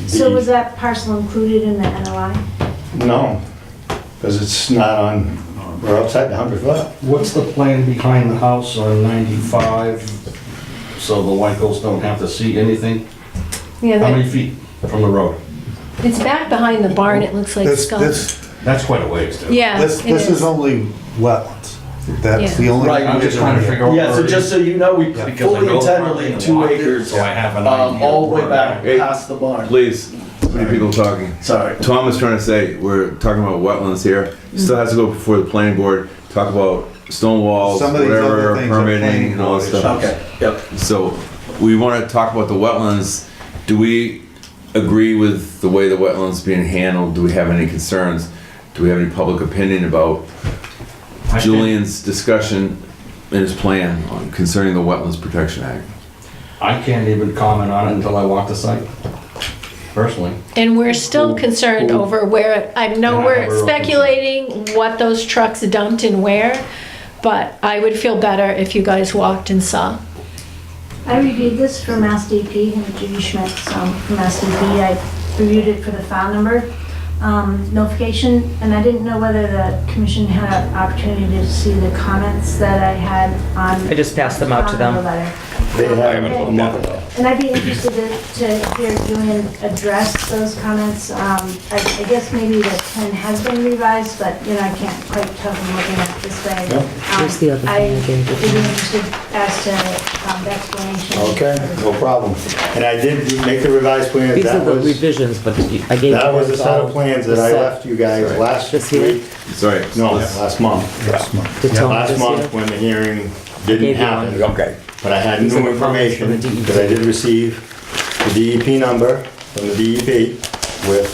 So was the, that parcel included in the NOI? no, because it's not on, we're outside the 100 foot. What's the plan behind the house on 95, so the Weichels don't have to see anything? yeah, How many that- feet from the road? it's back behind the barn, it looks like This, Scott. this, That's quite a ways, too. Yeah, this it is is. only wetlands. That's Yeah. the only. Right, I'm just trying to figure out. Yeah, so just so you know, we Because I fully know intend to property leave and 2 walked it, acres, so I have an idea all the way where back Hey, past the barn. Please, too many people talking. Sorry. Tom is trying to say, we're talking about wetlands here. Still has to go before the planning board, talk about stone walls, Some of these other whatever, things are permitting planning and all that board stuff. Okay, yep. So we want to talk about the wetlands. Do we agree with the way the wetlands is being handled? Do we have any concerns? Do we have any public opinion about I think- Julian's discussion and his plan on concerning the Wetlands Protection Act? I can't even comment on it until I walk the site, personally. And we're still concerned over where, I know Yeah, I we're have a real speculating what those trucks dumped and where, but I would feel better if you guys walked and saw. I reviewed this for Mass DP, and Judy Schmidt from Mass DP. I reviewed it for the file number notification, and I didn't know whether the commission had an opportunity to see the comments that I had on. I just passed them out to them. on the letter. They have Okay. And I'd be interested to hear Julian address those comments. I guess maybe the plan has been revised, but, you know, I can't quite tell from looking at it this way. Here's the other thing I gave you. I'd be interested as to the explanation. Okay, no problem. And I did make the revised plans. These are That the was, revisions, but I gave you. that was a guys set all of plans the that I set. left you guys last This here? week. Sorry. No, let's- last month. The tone Last this month here? when the hearing gave didn't you happen. one. Okay. But I had These are new the comments from information, the DEP. because I did receive the DEP number from the DEP with,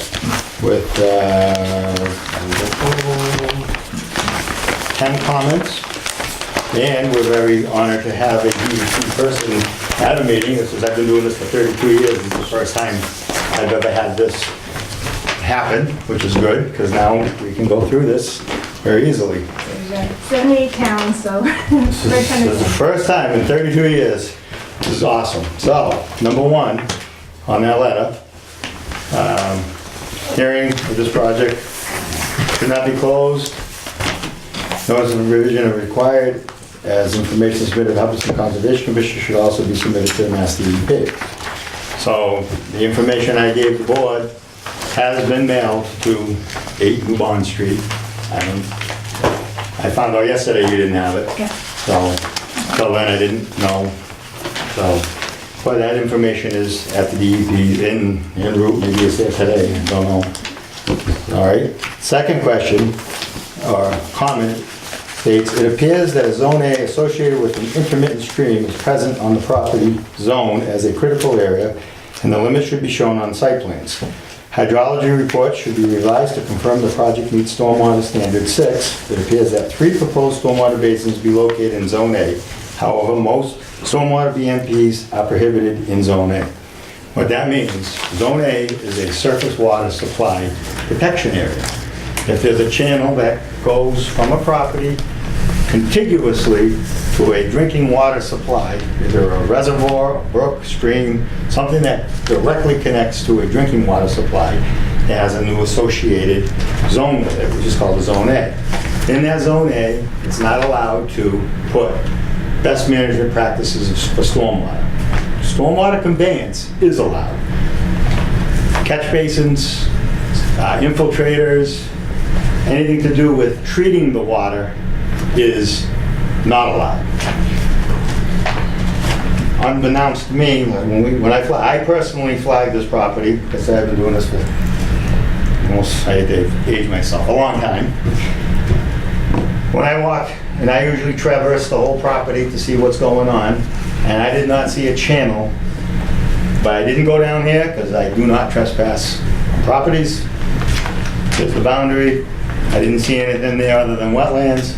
10 comments, and we're very honored to have a DEP person at a meeting. I've been doing this for 32 years. This is the first time I've ever had this happen, which is good, because now we can go through this very easily. There's 78 towns, so. This is the first time in 32 years. This is awesome. So, number one, on that letter, hearing of this project should not be closed. Notice of revision are required, as information submitted to Hubbardston Conservation Commission should also be submitted to the Mass DEP. So, the information I gave the board has been mailed to 8 New Bond Street. I found out yesterday you didn't have it. Yeah. So, till then I didn't know. So, but that information is at the DEP en route, maybe it's there today, I don't know. All right, second question, or comment, states, it appears that a Zone A associated with an intermittent stream is present on the property zone as a critical area, and the limits should be shown on site plans. Hydrology reports should be revised to confirm the project meets stormwater standard 6. It appears that 3 proposed stormwater basins be located in Zone A. However, most stormwater BMPs are prohibited in Zone A. What that means, Zone A is a surface water supply protection area. If there's a channel that goes from a property contiguously to a drinking water supply, either a reservoir, a brook, stream, something that directly connects to a drinking water supply, it has a new associated zone with it, which is called a Zone A. In that Zone A, it's not allowed to put best management practices for stormwater. Stormwater conveyance is allowed. Catch basins, infiltrators, anything to do with treating the water is not allowed. Unbeknownst to me, when I personally flagged this property, because I've been doing this for almost, I had to age myself, a long time. When I walk, and I usually traverse the whole property to see what's going on, and I did not see a channel, but I didn't go down here because I do not trespass on properties. It's the boundary. I didn't see anything there other than wetlands.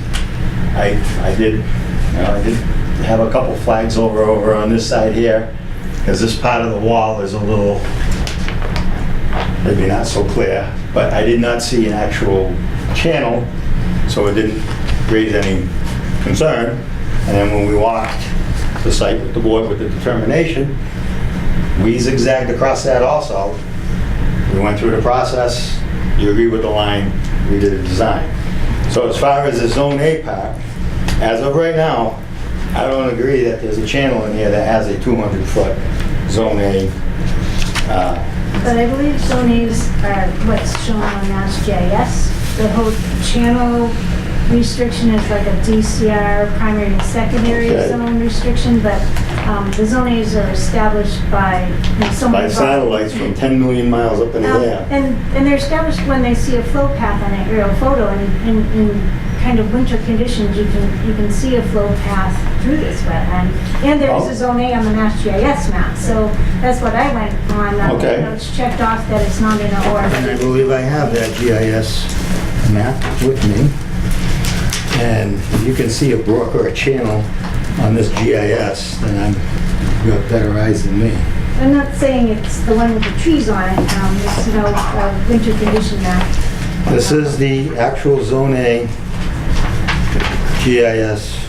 I did have a couple flags over on this side here, because this part of the wall is a little, maybe not so clear, but I did not see an actual channel, so it didn't raise any concern. And then when we walked the site with the board with the determination, we zigzagged across that also. We went through the process, you agree with the line, we did a design. So as far as the Zone A part, as of right now, I don't agree that there's a channel in here that has a 200-foot Zone A. But I believe Zone A's are what's shown on Mass GIS. The whole channel restriction is like a DCR, primary and secondary zone restriction, but the Zone A's are established by By satellites from 10 million miles up in the air. And they're established when they see a flow path on an aerial photo, and in kind of winter conditions, you can see a flow path through this wetland. And there is a Zone A on the Mass GIS map, so that's what I went on. Okay. It's checked off that it's not in a And I or. believe I have that GIS map with me. And if you can see a brook or a channel on this GIS, then you have better eyes than me. I'm not saying it's the one with the trees on it, it's, a winter condition map. This is the actual Zone A GIS.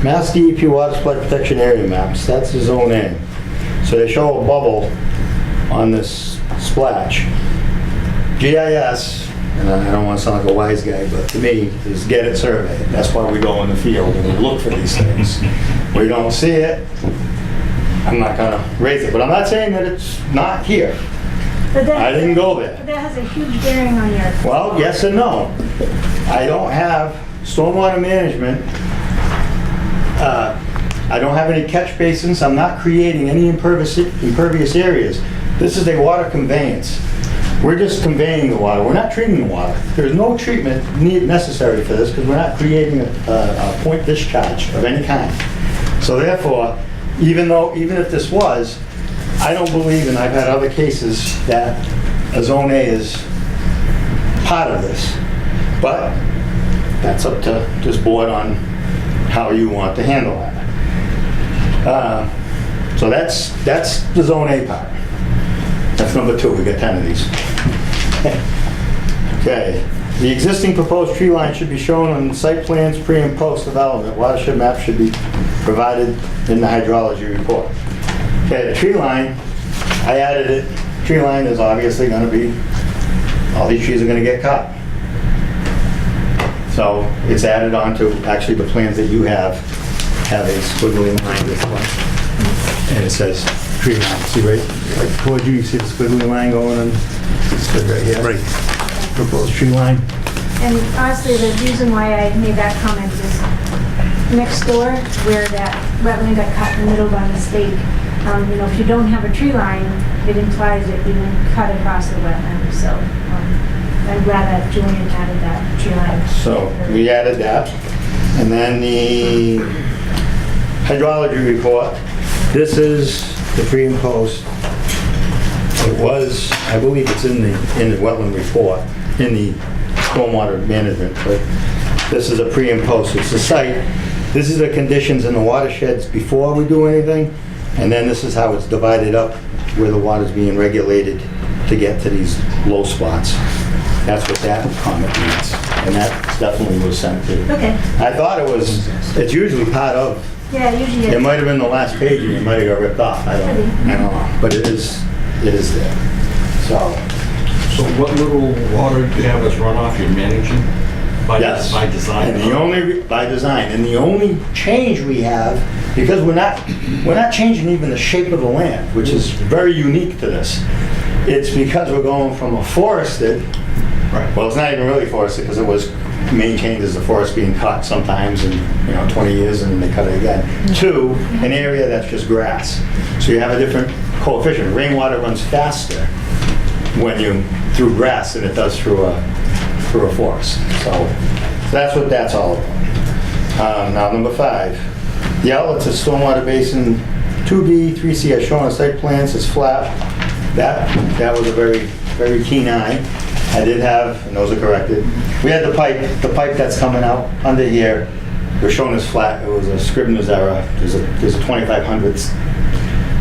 Mass DEP Water Supply Protection Area maps, that's the Zone A. So they show a bubble on this splash. GIS, and I don't want to sound like a wise guy, but to me, is get it surveyed. That's why we go in the field and we look for these things. We don't see it, I'm not gonna raise it, but I'm not saying that it's not here. But that- I didn't go there. But that has a huge bearing on your. Well, yes and no. I don't have stormwater management. I don't have any catch basins. I'm not creating any impervious areas. This is a water conveyance. We're just conveying the water. We're not treating the water. There's no treatment necessary for this because we're not creating a point discharge of any kind. So therefore, even if this was, I don't believe, and I've had other cases, that a Zone A is part of this. But that's up to this board on how you want to handle that. So that's the Zone A part. That's number 2, we got 10 of these. Okay, the existing proposed tree line should be shown on site plans pre and post development. Watershed map should be provided in the hydrology report. Okay, the tree line, I added it. Tree line is obviously gonna be, all these trees are gonna get cut. So it's added on to, actually the plans that you have a squiggly line this one. And it says tree line, see right, like towards you see the squiggly line going on? It's right here. Right. Proposed tree line. And honestly, the reason why I made that comment is next door, where that wetland got cut in the middle by mistake, you know, if you don't have a tree line, it implies that you didn't cut across the wetland, so I'm glad that Julian added that tree line. So we added that. And then the hydrology report. This is the pre and post. It was, I believe it's in the wetland report, in the stormwater management, but this is a pre and post. It's the site. This is the conditions in the watersheds before we do anything, and then this is how it's divided up where the water's being regulated to get to these low spots. That's what that comment means, and that definitely was sent to. Okay. I thought it was, it's usually part of, Yeah, usually it might have been the last page and it might have got ripped off, I don't know, but it is there. So what little water do you have as runoff you're managing? Yes. By design? And the only, by design, and the only change we have, because we're not changing even the shape of the land, which is very unique to this. It's because we're going from a forested, well, it's not even really forested because it was maintained as the forest being cut sometimes in 20 years and then they cut it again, to an area that's just grass. So you have a different coefficient. Rainwater runs faster when you through grass than it does through a forest. So that's what that's all about. Now number 5, the outlet to stormwater basin 2B, 3C as shown on site plans is flat. That was a very keen eye. I did have, and those are corrected. We had the pipe that's coming out under here. We're showing as flat. It was a Scribner's error. There's a 25/100ths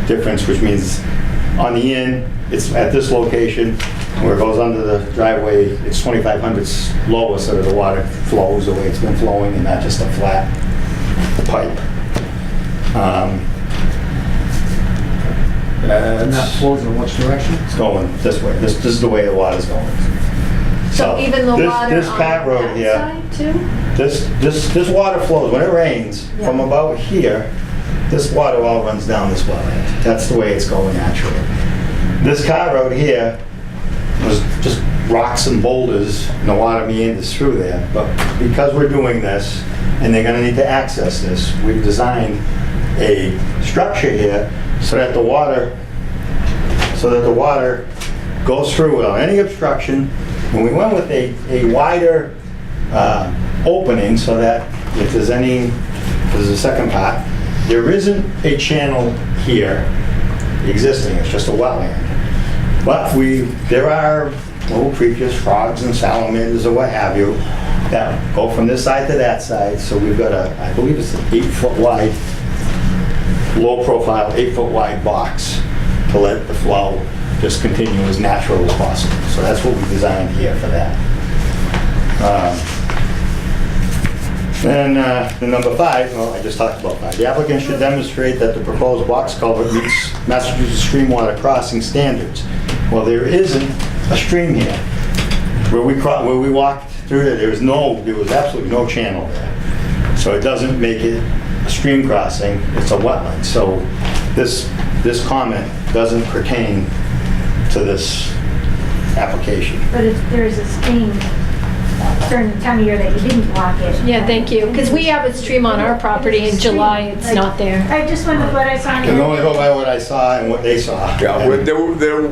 difference, which means on the end, it's at this location, where it goes under the driveway, it's 25/100ths lower so that the water flows the way it's been flowing and not just a flat pipe. And that flows in which direction? It's going this way. This is the way the water's going. So even the water this on Pat Road that here, side too? this water flows, when it rains, from about here, this water all runs down this wetland. That's the way it's going naturally. This car road here was just rocks and boulders, and the water meanders through there. But because we're doing this, and they're gonna need to access this, we've designed a structure here so that the water goes through without any obstruction. And we went with a wider opening so that if there's a second part, there isn't a channel here existing, it's just a wetland. But there are little creatures, frogs and salamanders or what have you, that go from this side to that side. So we've got I believe it's an 8-foot wide, low profile, 8-foot wide box to let the flow just continue as natural as possible. So that's what we designed here for that. The number 5, well, I just talked about 5. The applicant should demonstrate that the proposed box culvert meets Massachusetts streamwater crossing standards. Well, there isn't a stream here. Where we walked through there, there was absolutely no channel there. So it doesn't make it a stream crossing, it's a wetland. So this comment doesn't pertain to this application. But if there is a stream during the time of year that you didn't block it. Yeah, thank you, because we have a stream on our property in July, it's not there. I just wondered what I saw. I can only go by what I saw and what they saw. Yeah, there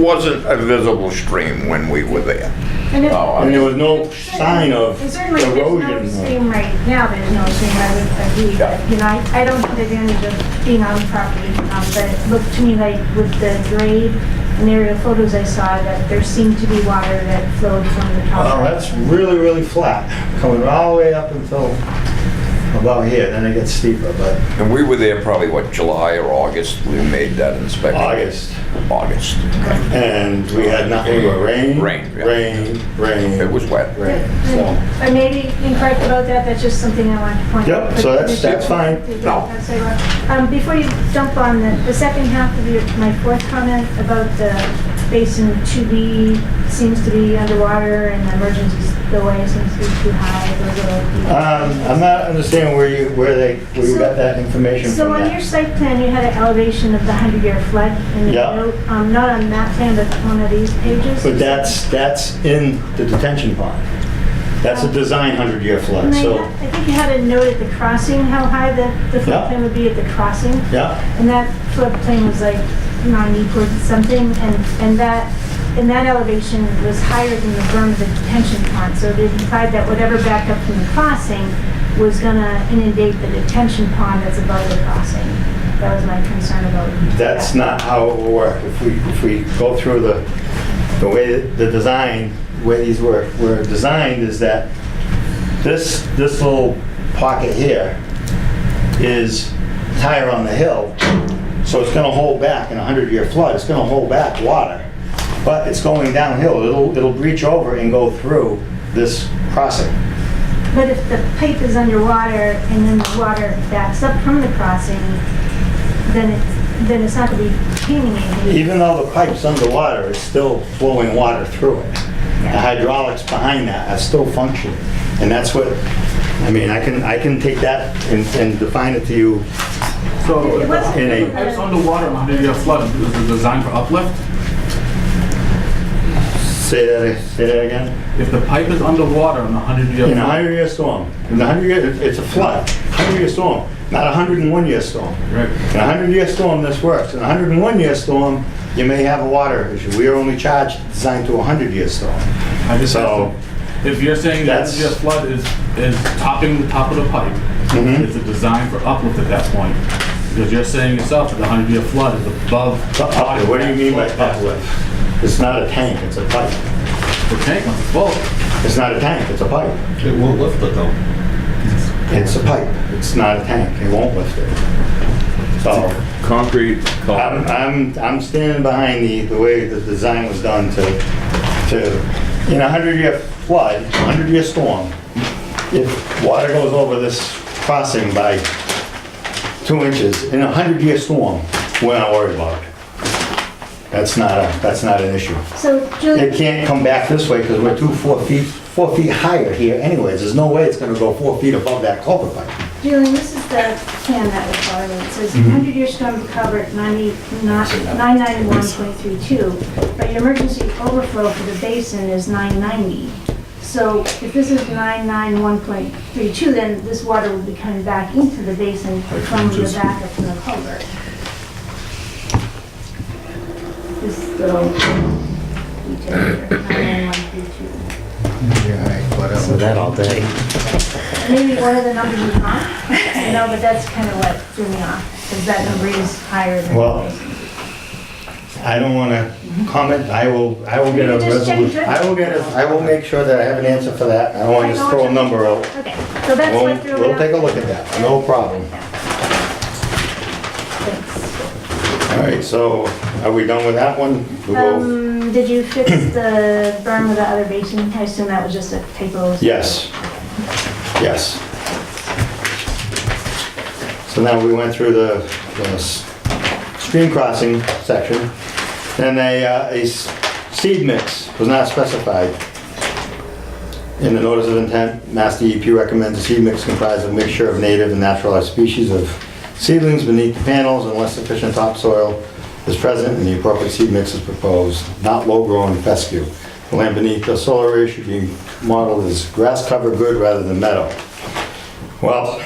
wasn't a visible stream when we were there. And And there was no sign of And certainly, if there's no erosion. stream right now, there's no stream, I would agree. But, I don't take advantage of being on the property, but it looked to me like with the grade in aerial photos I saw that there seemed to be water that flowed from the top. Well, that's really, really flat, coming all the way up until about here, then it gets steeper, but And we were there probably, what, July or August, we made that inspection? August. August. And we had nothing but rain. Rain, yeah. Rain. It was wet. Rain, so. I may be incorrect about that, that's just something I wanted to point out. Yep, so that's fine. No. Before you jump on the second half of my fourth comment about the basin 2B seems to be underwater and the emergency spillway seems to be too high. Those are I'm not understanding where you got that information So from on that. your site plan, you had an elevation of the 100-year flood in the Yeah. note, not on that plan, but one of these pages. But that's in the detention pond. That's a design 100-year flood, And so, I think you had a note at the crossing, how high the Yeah. floodplain would be at the crossing. yeah. And that floodplain was like 90 point something, and that elevation was higher than the berm of the detention pond. So it implied that whatever backed up from the crossing was gonna inundate the detention pond that's above the crossing. That was my concern about. That's not how it will work. If we go through the way that the design, the way these were designed is that this little pocket here is higher on the hill, so it's gonna hold back in a 100-year flood. It's gonna hold back water, but it's going downhill. It'll breach over and go through this crossing. But if the pipe is underwater and then the water backs up from the crossing, then it's not gonna be retaining anything. Even though the pipe's underwater, it's still flowing water through it. The hydraulics behind that are still functioning. And that's what, I mean, I can take that and define it to you So it wasn't- in a, Pipes underwater on 100-year flood is the design for uplift. say that again? If the pipe is underwater on a 100-year In a flood. 100-year storm, in the 100-year, it's a flood, 100-year storm, not a 101-year storm. Right. In a 100-year storm, this works. In a 101-year storm, you may have a water issue. We are only charged designed to a 100-year storm. I just So, if you're saying that that's- 100-year flood is topping the top of the pipe, Mhm. it's a design for uplift at that point. Because you're saying yourself that the 100-year flood is above. Uplift, what do you mean by uplift? It's not a tank, it's a pipe. The tank must be full. It's not a tank, it's a pipe. It won't lift it though. It's a pipe, it's not a tank, it won't lift it. So, Concrete, I'm standing behind the way the design was done to, in a 100-year flood, 100-year storm, if water goes over this crossing by 2 inches, in a 100-year storm, we're not worried about it. That's not an issue. So Julie. It can't come back this way because we're 4 feet higher here anyways. There's no way it's gonna go 4 feet above that culvert pipe. Julian, this is the plan that was following. It says Mhm. 100-year storm covered 991.32, but your emergency overflow for the basin is 990. So if this is 991.32, then this water would be coming back into the basin from the backup from the culvert. This little detail here, 991.32. So that all day. Maybe one of the numbers is not, but that's kind of what threw me off, because that number is higher than. Well, I don't wanna comment. I will get a You just check resolution. it. I will make sure that I have an answer for that. I don't wanna just throw a number out. Okay, so that's We'll, what threw me we'll off. take a look at that, no problem. Thanks. All right, so are we done with that one? We'll go- Did you fix the berm of the other basin? I assume that was just a typo. Yes, yes. So now we went through the stream crossing section, and a seed mix was not specified. In the notice of intent, Mass DEP recommends a seed mix comprised of a mixture of native and naturalized species of seedlings beneath the panels unless sufficient topsoil is present and the appropriate seed mix is proposed, not low-growing fescue. The land beneath the solar array should be modeled as grass cover good rather than meadow. Well,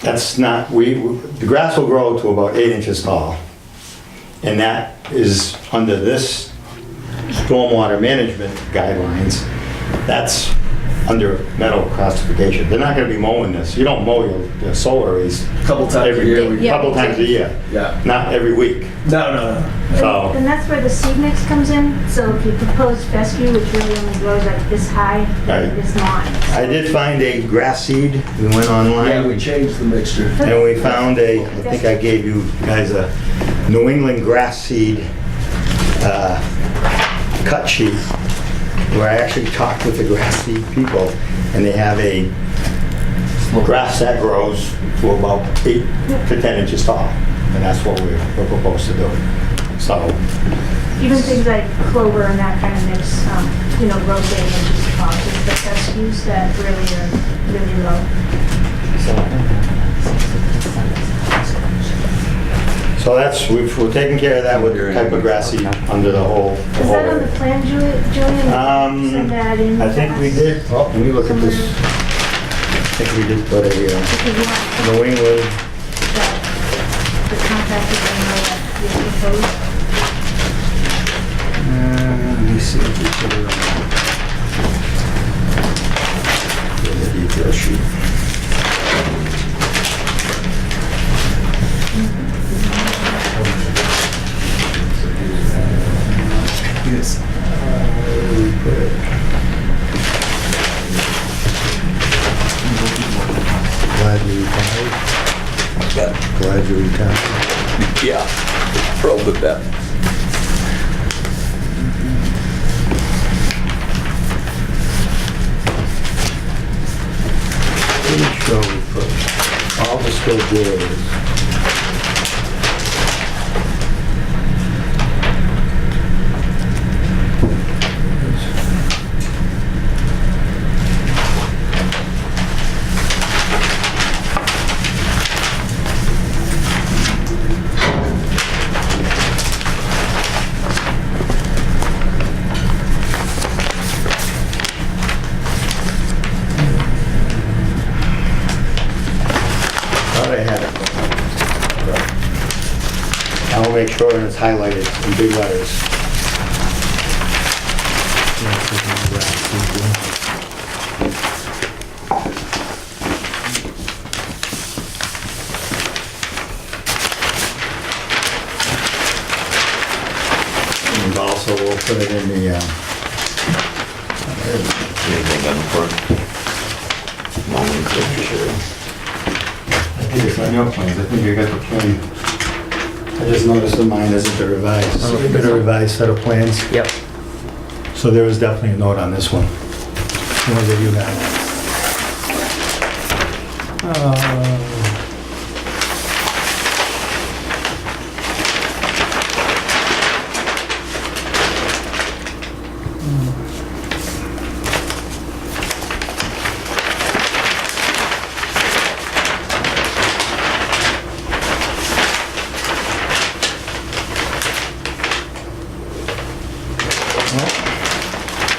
that's not, the grass will grow to about 8 inches tall. And that is under this stormwater management guidelines. That's under metal classification. They're not gonna be mowing this. You don't mow your solar arrays Couple times a year. Yeah. couple times a year, Yeah. not every week. No. So, And that's where the seed mix comes in. So if you propose fescue, which really only grows like this high, Right. it's not. I did find a grass seed. We went Yeah, online we changed the mixture. and we found I think I gave you guys a New England grass seed cut sheet where I actually talked with the grass seed people, and they have a grass that grows to about 8 to 10 inches tall, and that's what we're proposed to do. So, Even things like clover and that kind of mix, grow 8 inches tall. It's the fescues that really are really low. so that's, we're taking care of that with the type of grass seed under the whole. Is that on the plan, Julian? Send that in. I think we did, oh, let me look at this. I think we did put a Because you want New England, the contractor to know that you propose. let me see if we put it on the detail sheet. Yes. We put it. Glad you retired. Glad you retired. Yeah, thrilled with that. Pretty sure we put all the still good. Thought I had it. I'll make sure it's highlighted in big letters. And also we'll put it in the, Anything on the front? I think it's on your plans, I think you got the plan. I just noticed that mine isn't the revised. So we got a revised set of plans. Yep. So there is definitely a note on this one. The one that you have.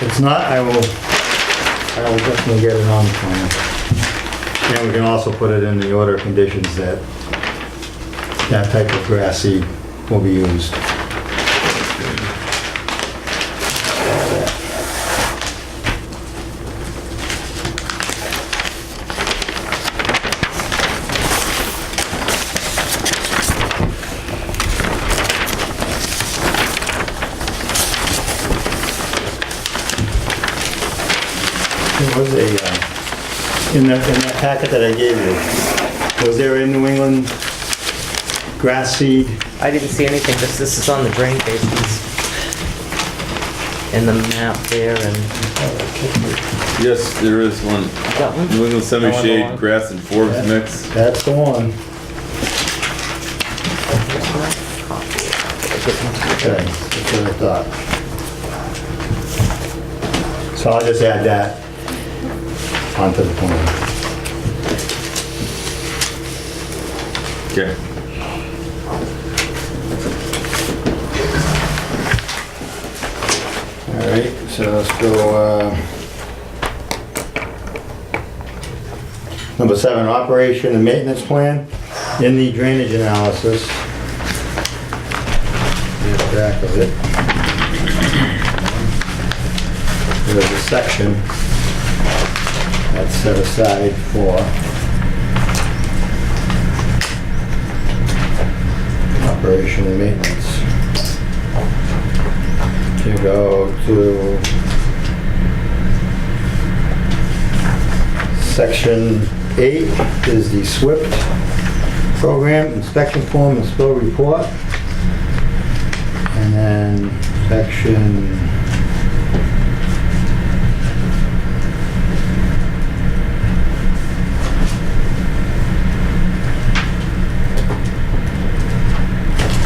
If not, I will definitely get it on the plan. And we can also put it in the order of conditions that that type of grass seed will be used. There was in that packet that I gave you, was there a New England grass seed? I didn't see anything, just this is on the drain basins. In the map there and. Yes, there is one. Got one? New England No one semi-shade along. grass and forbs mix. That's the one. Okay, that's what I thought. So I'll just add that onto the plan. Okay. All right, so let's go, number 7, operation and maintenance plan. In the drainage analysis, here's the back of it. There's a section That's set aside for operation and maintenance. To go to Section 8 is the SWIFT program, inspection form and spill report. And then Section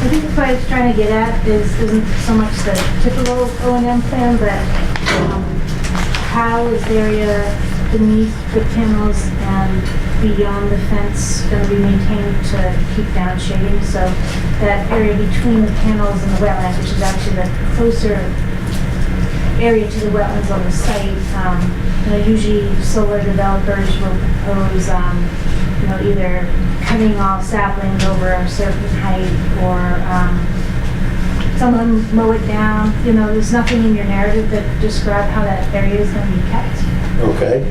I think what I was trying to get at isn't so much the typical O&M plan, but how is the area beneath the panels and beyond the fence going to be maintained to keep down shading? So that area between the panels and the wetlands, which is actually the closer area to the wetlands on the site, usually solar developers will propose, either cutting off saplings over a certain height or some of them mow it down. There's nothing in your narrative that describe how that area is going to be kept. Okay.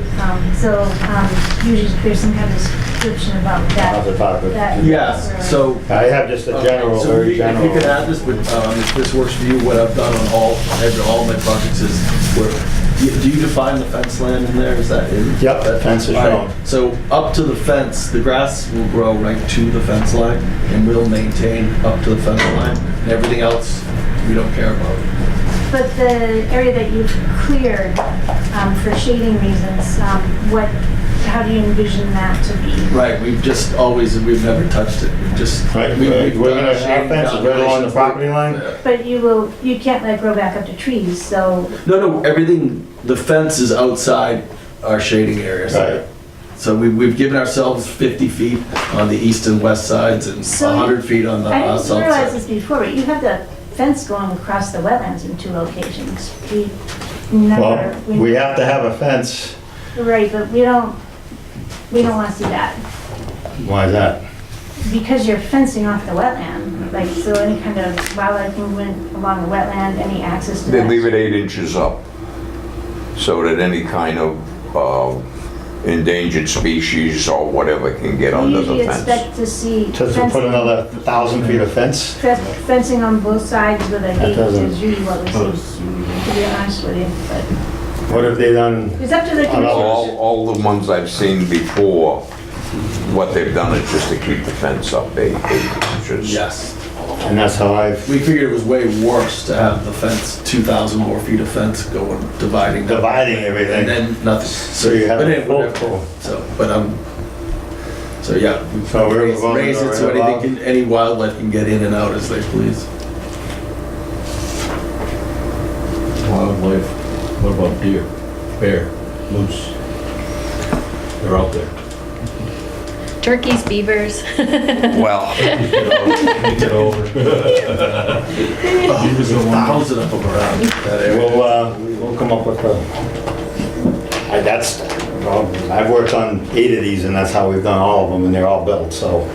Usually there's some kind of description about that. How's the topic? Yes, so. I have just a general, So very if general. you can add this, but if this works for you, what I've done on all my projects is where, do you define the fence line in there? Is that in? Yep, that fence is All shown. right, so up to the fence, the grass will grow right to the fence line and we'll maintain up to the fence line and everything else we don't care about. But the area that you've cleared for shading reasons, how do you envision that to be? Right, we've never touched it. We've just. Right, we've we're done gonna a have shading fences right along the calculations. property line? But you can't let it grow back up to trees, so. No, everything, the fence is outside our shading areas. Right. So we've given ourselves 50 feet on the east and west sides and So 100 feet on the I didn't south realize side. this before, but you have the fence going across the wetlands in 2 locations. We never. Well, we have to have a fence. Right, but we don't want to see that. Why is that? Because you're fencing off the wetland, so any kind of wildlife movement along the wetland, any access to They that. leave it 8 inches up so that any kind of endangered species or whatever can get We under usually the fence. expect to see To put fencing, another 1,000 feet of fence? fencing on both sides with a gate doesn't- is usually what we see, to be honest with you. But What have they done? it's up to the commission. All the ones I've seen before, what they've done is just to keep the fence up 8 inches. Yes. And that's how We figured it was way worse to have the fence, 2,000 more feet of fence going, dividing. them. dividing everything. And then nothing. So you have But a anyway, full whatever. pool. So yeah. So we're raise going raise it so right above? any wildlife can get in and out as they please. Wildlife, what about deer, bear, moose? They're out there. Turkeys, beavers. Well, Get over. Thousands of them around that area. We'll come up with I've worked on 8 of these and that's how we've done all of them and they're all built, so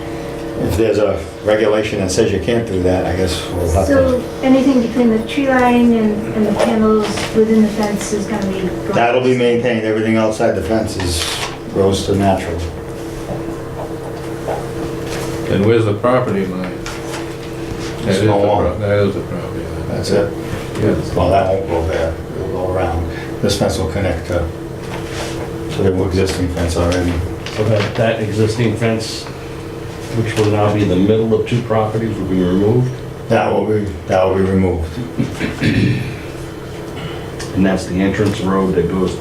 if there's a regulation that says you can't do that, I guess we'll have So to. anything between the tree line and the panels within the fence is going to be. That'll be maintained, everything outside the fence grows to natural. And where's the property line? There's no one. That is the property line. That's it. Well, that won't go there, it'll go around. This fence will connect to the existing fence already. So that existing fence, which will now be in the middle of 2 properties, will be removed? That will be removed. And that's the entrance road that goes.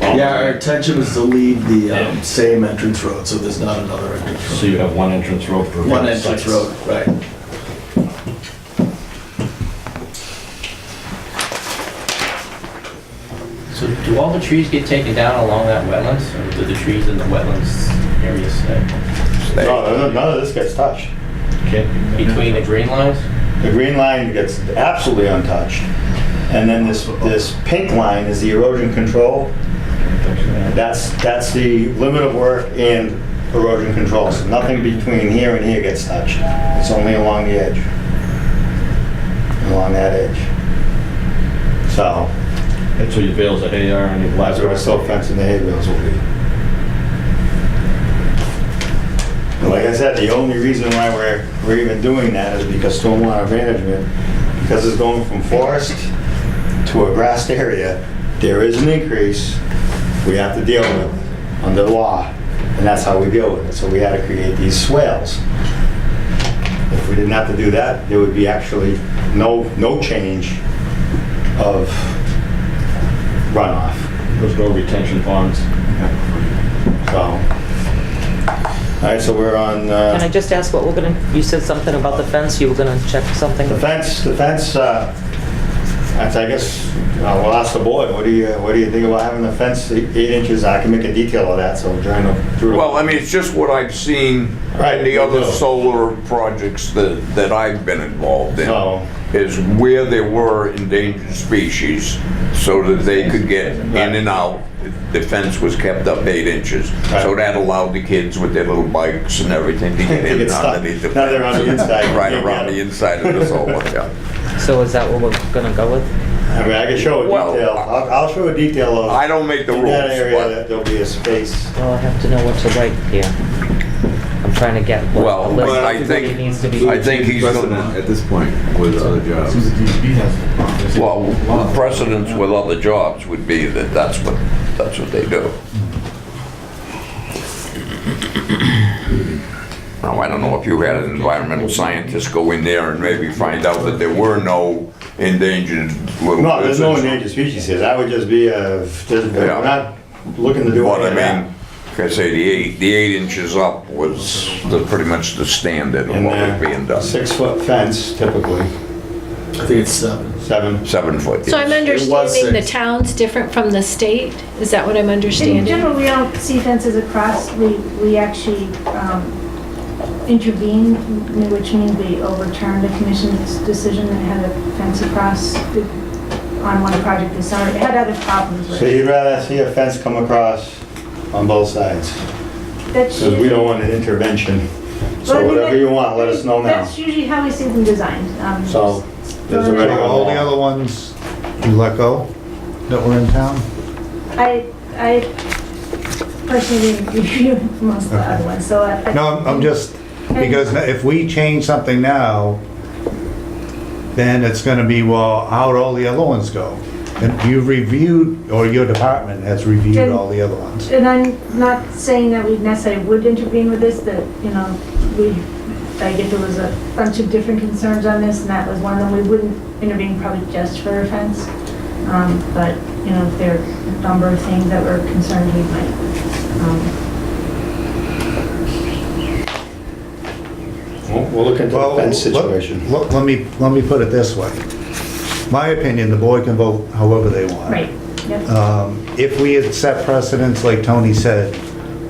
Yeah, our intention is to leave the same entrance road, so there's not another entrance road. So you have one entrance road for. One both entrance sites. road, right. So do all the trees get taken down along that wetlands, or do the trees in the wetlands area stay? No, none of this gets touched. Okay. Between the green lines? The green line gets absolutely untouched. And then this pink line is the erosion control. That's the limit of work and erosion control. So nothing between here and here gets touched. It's only along the edge. Along that edge. So That's where your bales of hay are and your That's where the livestock. silt fence and the hay bales will be. And like I said, the only reason why we're even doing that is because stormwater management, because it's going from forest to a grassed area, there is an increase we have to deal with under law, and that's how we deal with it. So we had to create these swales. If we didn't have to do that, there would be actually no change of runoff. There's no retention ponds. So, all right, so we're on, Can I just ask what we're gonna, you said something about the fence, you were gonna check something? the fence, that's, I guess, we'll ask the board, what do you think about having the fence 8 inches? I can make a detail of that, so during the. Well, I mean, it's just what I've seen Right, in the other me too. solar projects that I've been involved in, So- is where there were endangered species, so that they could get in and out, the fence was kept up 8 inches. So Right. that allowed the kids with their little bikes and everything to get They in get and stuck. underneath the fence. Now they're on the inside. Right You can't around get the 'em. inside of the solar, yeah. So is that what we're gonna go with? I mean, I can show a Well, detail, I'll show a detail of. I don't make the in that rules, area, but- that there'll be a space. Well, I have to know what to write here. I'm trying to get what Well, a list but I of what think- needs to be. I think he's gonna, Precedent at this point with other jobs. Since the DEP has. well, precedence with other jobs would be that that's what they do. Now, I don't know if you had an environmental scientist go in there and maybe find out that there were no endangered little No, there's no lizards. endangered species here, that would just be we're Yeah. not looking to do But I any of that. mean, like I say, the eight inches up was pretty much the standard of And what was being done. 6-foot fence typically, I think it's 7. 7. 7 foot. So I'm yes. understanding the 6. town's different from the state? Is that what I'm In understanding? general, we don't see fences across, we actually intervene, which means we overturn the commission's decision and had a fence across on one project this summer. It had other problems with So it. you'd rather see a fence come across on both sides? That's Because we don't usually- want an intervention. Well, So I mean, whatever you want, let us know now. That's usually how we see them designed. So, there's already So all the other ones you let go that were in town? I personally didn't review most of the other ones, so I. No, I'm just, because if we change something now, then it's gonna be, well, how'd all the other ones go? And you've reviewed, or your department has reviewed all the other ones. And I'm not saying that we necessarily would intervene with this, that, I get there was a bunch of different concerns on this, and that was one of them. We wouldn't intervene probably just for a fence. But, if there are a number of things that we're concerned, we might. We'll look into the Well, fence situation. Let me put it this way. My opinion, the board can vote however they want. Right, yep. If we had set precedents, like Tony said,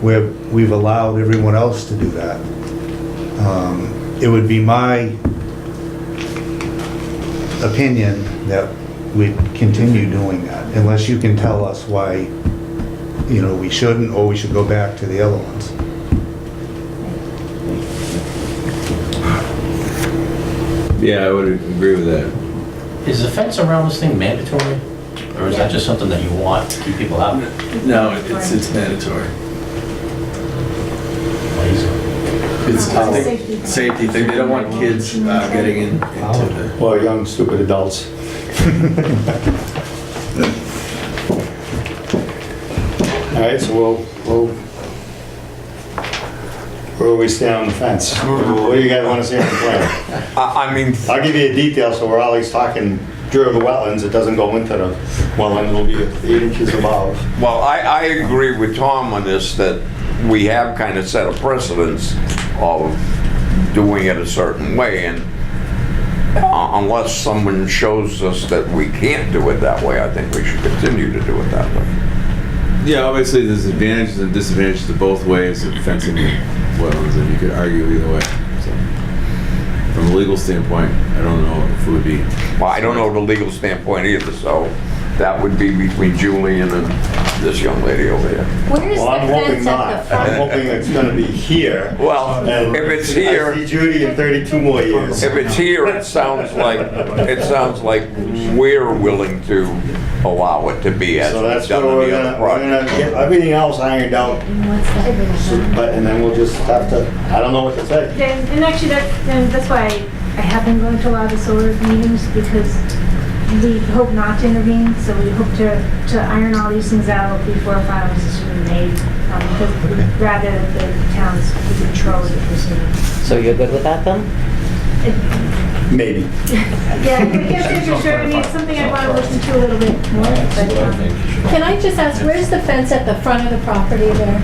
where we've allowed everyone else to do that, it would be my opinion that we'd continue doing that, unless you can tell us why, we shouldn't, or we should go back to the other ones. Yeah, I would agree with that. Is the fence around this thing mandatory? Or is that just something that you want to keep people out? No, it's mandatory. It's I think safety thing. They don't want kids getting into the. Or young, stupid adults. All right, so we'll, where do we stand on the fence? What do you guys want to see on the plan? I mean, I'll give you a detail, so we're always talking through the wetlands, it doesn't go into the wetland, it'll be 8 inches above. well, I agree with Tom on this, that we have kind of set a precedence of doing it a certain way, and unless someone shows us that we can't do it that way, I think we should continue to do it that way. Yeah, obviously there's advantages and disadvantages to both ways of fencing wetlands, and you could argue either way. So, from a legal standpoint, I don't know if it would be. Well, I don't know the legal standpoint either, so that would be between Julian and this young lady over here. Where is the Well, I'm hoping fence at not. the front? I'm hoping it's gonna be here. Well, And if it's I here, see Judy in 32 more years. if it's here, it sounds like we're willing to allow it to be as So we've that's where done on we're the other gonna, we're project. gonna get everything else ironed out, What's that? but, and then we'll just have to, I don't know what to say. And actually, that's why I have been going to a lot of the solar meetings, because we hope not to intervene, so we hope to iron all these things out before a final decision is made, because we'd rather that the towns control the proceeding. So you're good with that then? Maybe. Yeah, I can't say for sure, I mean, it's something I want to listen to a little bit more, but, Can I just ask, where's the fence at the front of the property there?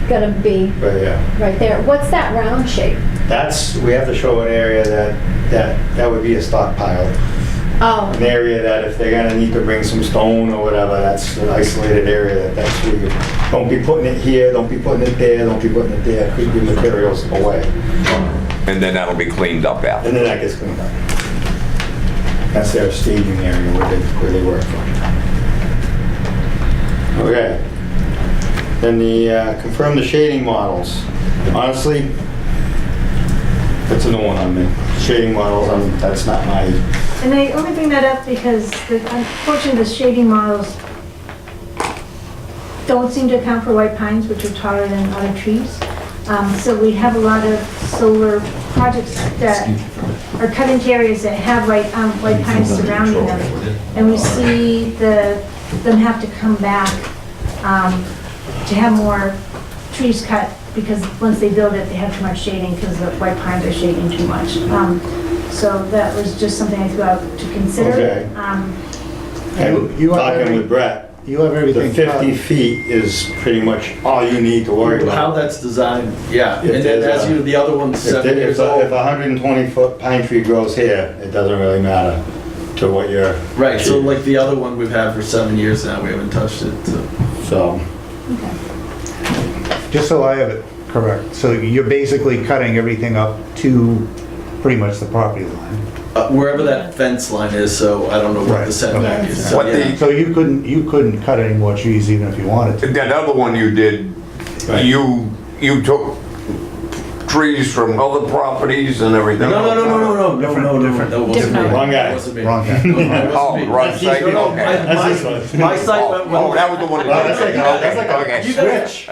Gonna be But yeah, right there. What's that round shape? that's, we have to show an area that would be a stockpile. Oh, An area that if they're gonna need to bring some stone or whatever, that's an isolated area, that's where you, don't be putting it here, don't be putting it there, don't be putting it there, keep your materials away. And then that'll be cleaned up after. And then that gets cleaned up. That's their staging area where they work from. Okay. Then confirm the shading models. Honestly, that's a new one on me. Shading models, that's not my, and I only bring that up because unfortunately the shading models don't seem to account for white pines, which are taller than other trees. So we have a lot of solar projects that are cut into areas that have white pines surrounding them. And we see them have to come back to have more trees cut, because once they build it, they have too much shading because the white pines are shading too much. So that was just something I threw out to consider. Okay. You have talking every- with Brett, You have the everything. 50 feet is pretty much all you need to worry How about. that's designed, yeah. If And then there's as a- you, the other one's If 7 years old. a 120-foot pine tree grows here, it doesn't really matter to what you're. Right, so like the other one we've had for 7 years now, we haven't touched it, so. So, Just so I have it correct, so you're basically cutting everything up to pretty much the property line. Wherever that fence line is, so I don't know what Right, the setback okay. is. So, What yeah. So you couldn't cut any more trees even if you wanted to. That other one you did, Right. you took trees from other properties and everything? No, different. That wasn't me. Wrong guy. That wasn't me. Wrong guy. No, that Oh, wasn't me. wrong site, No, okay. My site went. Oh, that was the one. Wow, that's like a Okay. switch.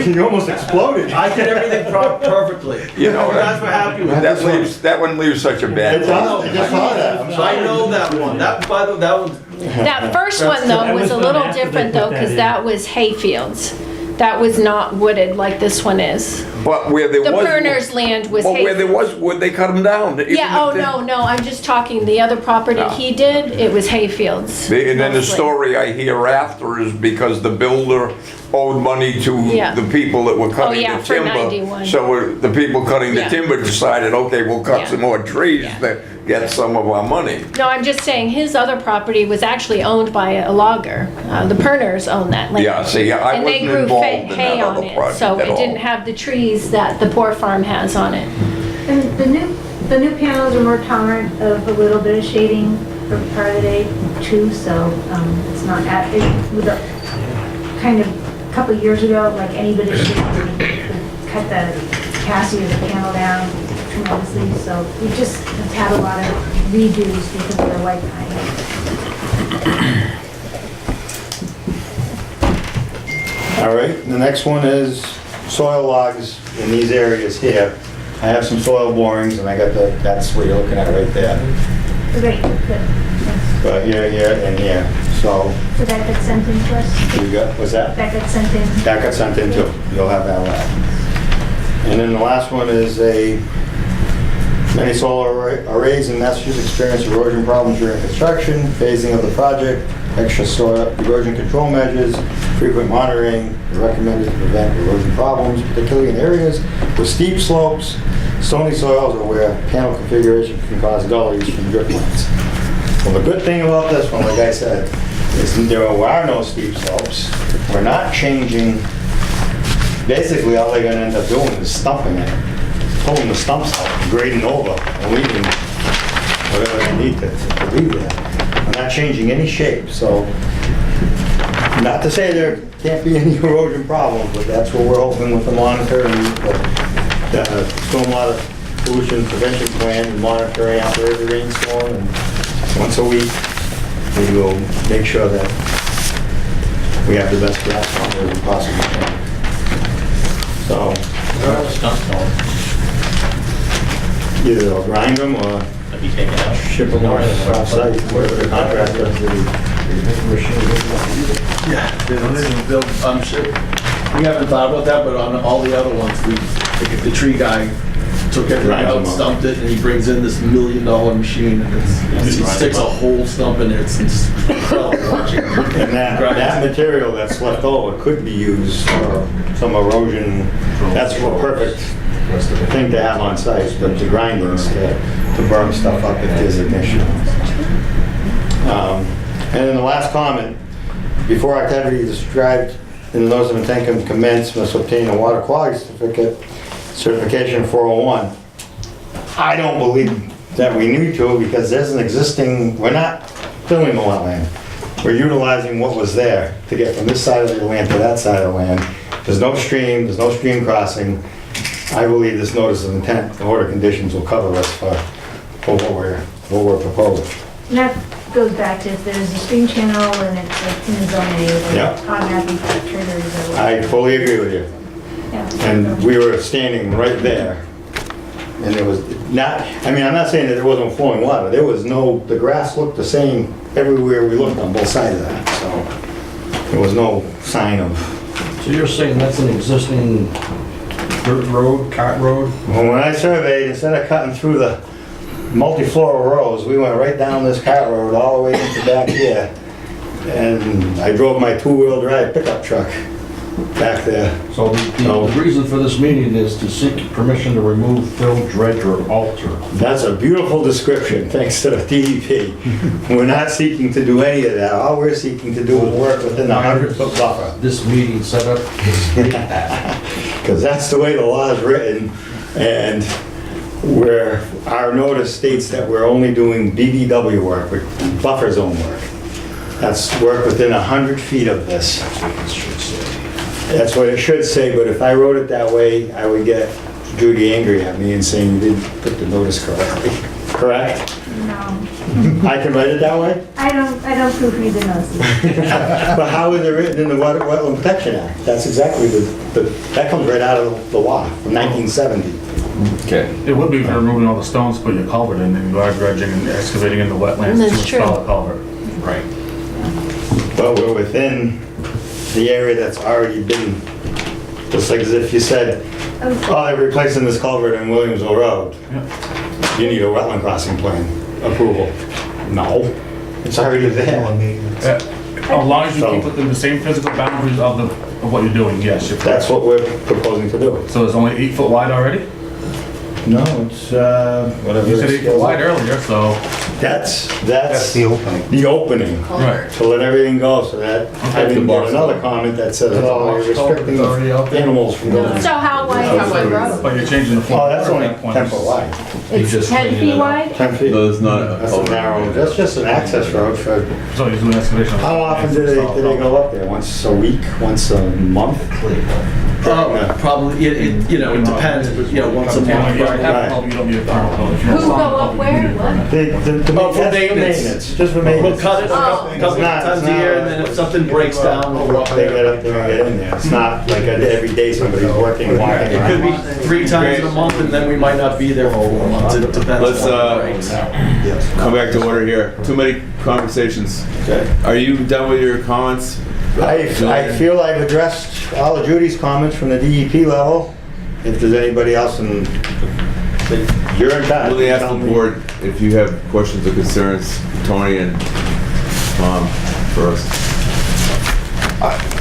You almost exploded. I did everything perfectly. You know, You guys were happy with this one. that one leaves such a bad It taste. does, I just saw that. I'm I sorry. know that one. That one. that first one though was a little different though, because that was hay fields. That was not wooded like this one is. But where there The was. Burners land was Well, hay. where there was wood, they cut them down. Even Yeah, oh, if they- no, I'm just talking, the other property No. he did, it was hay fields. And then the mostly. story I hear after is because the builder owed money to Yeah. the people that were cutting yeah, the for timber. 91. So the people cutting the Yeah. timber decided, okay, we'll cut Yeah. some more trees Yeah. to get some of our money. No, I'm just saying, his other property was actually owned by a logger. The Perners owned that land. Yeah, see, I And they wasn't grew involved hay in that hay on other it, project so at it all. didn't have the trees that the poor farm has on it. And the new panels are more tolerant of a little bit of shading for part of the day too, so it's not with a kind of a couple of years ago, like any bit of shade would cut the capacity of the panel down tremendously, so we just have had a lot of redos because of the white pine. All right, the next one is soil logs in these areas here. I have some soil borings and I got that's what you're looking at right there. Great, good. But here, and here. So So that got sent in to us? you got, what's that? That got sent in? That got sent in too. You'll have that last. And then the last one is many solar arrays in Massachusetts experience erosion problems during construction, phasing of the project, extra soil erosion control measures, frequent monitoring recommended to prevent erosion problems, particularly in areas with steep slopes, stony soils, or where panel configuration can cause gullies from drip lines. Well, the good thing about this one, like I said, is there are no steep slopes. We're not changing. Basically, all they're gonna end up doing is stumping it, pulling the stumps out, grading over, and leaving whatever they need to leave there. We're not changing any shape, so Not to say there can't be any erosion problems, but that's what we're hoping with the monitoring, the stormwater pollution prevention plan, and monitoring after every rainstorm, and once a week, we will make sure that we have the best grasp on it we possibly can. So, either they'll grind them or Have you taken out? ship them off-site, wherever the contractor. Yeah, I'm sure, we haven't thought about that, but on all the other ones, the tree guy took everything Grinds them out, up. stumped it, and he brings in this $1 million machine, and he sticks a whole stump in there, it's incredible watching. And that material that's left over could be used for some erosion. That's a perfect thing to have on site, but the grindings to burn stuff up if there's an issue. And then the last comment, before activity described in the notice of intent commence must obtain a water quality certification 401. I don't believe that we need to, because there's an existing, we're not filling the wetland. We're utilizing what was there to get from this side of the land to that side of the land. There's no stream crossing. I believe this notice of intent, the order conditions will cover us for what we're proposing. And that goes back to if there's a stream channel and it's like in the zone A, Yeah. like automatically triggers or whatever. I fully agree with you. Yeah. And we were standing right there. And there was not, I mean, I'm not saying that there wasn't flowing water. There was no, the grass looked the same everywhere we looked on both sides of that, so there was no sign of. So you're saying that's an existing dirt road, cart road? Well, when I surveyed, instead of cutting through the multi-floral rows, we went right down this cart road all the way into back here. And I drove my two-wheel drive pickup truck back there. So the reason for this meeting is to seek permission to remove, fill, dredge, or alter. That's a beautiful description, thanks to the DEP. We're not seeking to do any of that. All we're seeking to do is work within the 100-foot buffer. This meeting set up, Because that's the way the law is written, and where our notice states that we're only doing BBW work, buffer zone work. That's work within 100 feet of this. That's what it should say, but if I wrote it that way, I would get Judy angry at me and saying you didn't put the notice correctly. Correct? No, I can write it that way? I don't proofread the notices. But how is it written in the Wetland Protection Act? That's exactly that comes right out of the law from 1970. Okay. It would be for removing all the stones, put your culvert in, and you are dredging and excavating in the wetlands to That's true. install a culvert. Right. But we're within the area that's already been, just like as if you said, oh, they're replacing this culvert in Williamsville Road. You need a wetland crossing plan approval. No, it's already there. As long as you keep within the same physical boundaries of what you're doing, yes, you're correct. That's what we're proposing to do. So it's only 8 foot wide already? No, it's, whatever. You said 8 foot wide earlier, so. That's the opening. The opening. Right. To let everything go, so that I didn't get another comment that says, oh, you're restricting animals from going. So how wide is the road? But you're changing the flow. Oh, that's only 10 foot wide. It's 10 feet wide? 10 feet. No, it's not. That's a narrow, that's just an access road for, So you're doing excavation. how often do they go up there? Once a week, once a month? Probably, it depends, but, once a month. You don't need a permit. Who go up where? What? For maintenance. Just for maintenance. We'll cut it a couple times a year, and then if something breaks down, we'll go up They there. get up there and get in there. It's not like every day somebody's working and walking It could around. be 3 times in a month, and then we might not be there for 4 months, it depends. Let's, on the breaks. Come back to order here. Too many conversations. Okay. Are you done with your comments? I feel I've addressed all of Judy's comments from the DEP level. If there's anybody else in, you're in touch. Let me ask the board if you have questions or concerns, Tony and Tom first.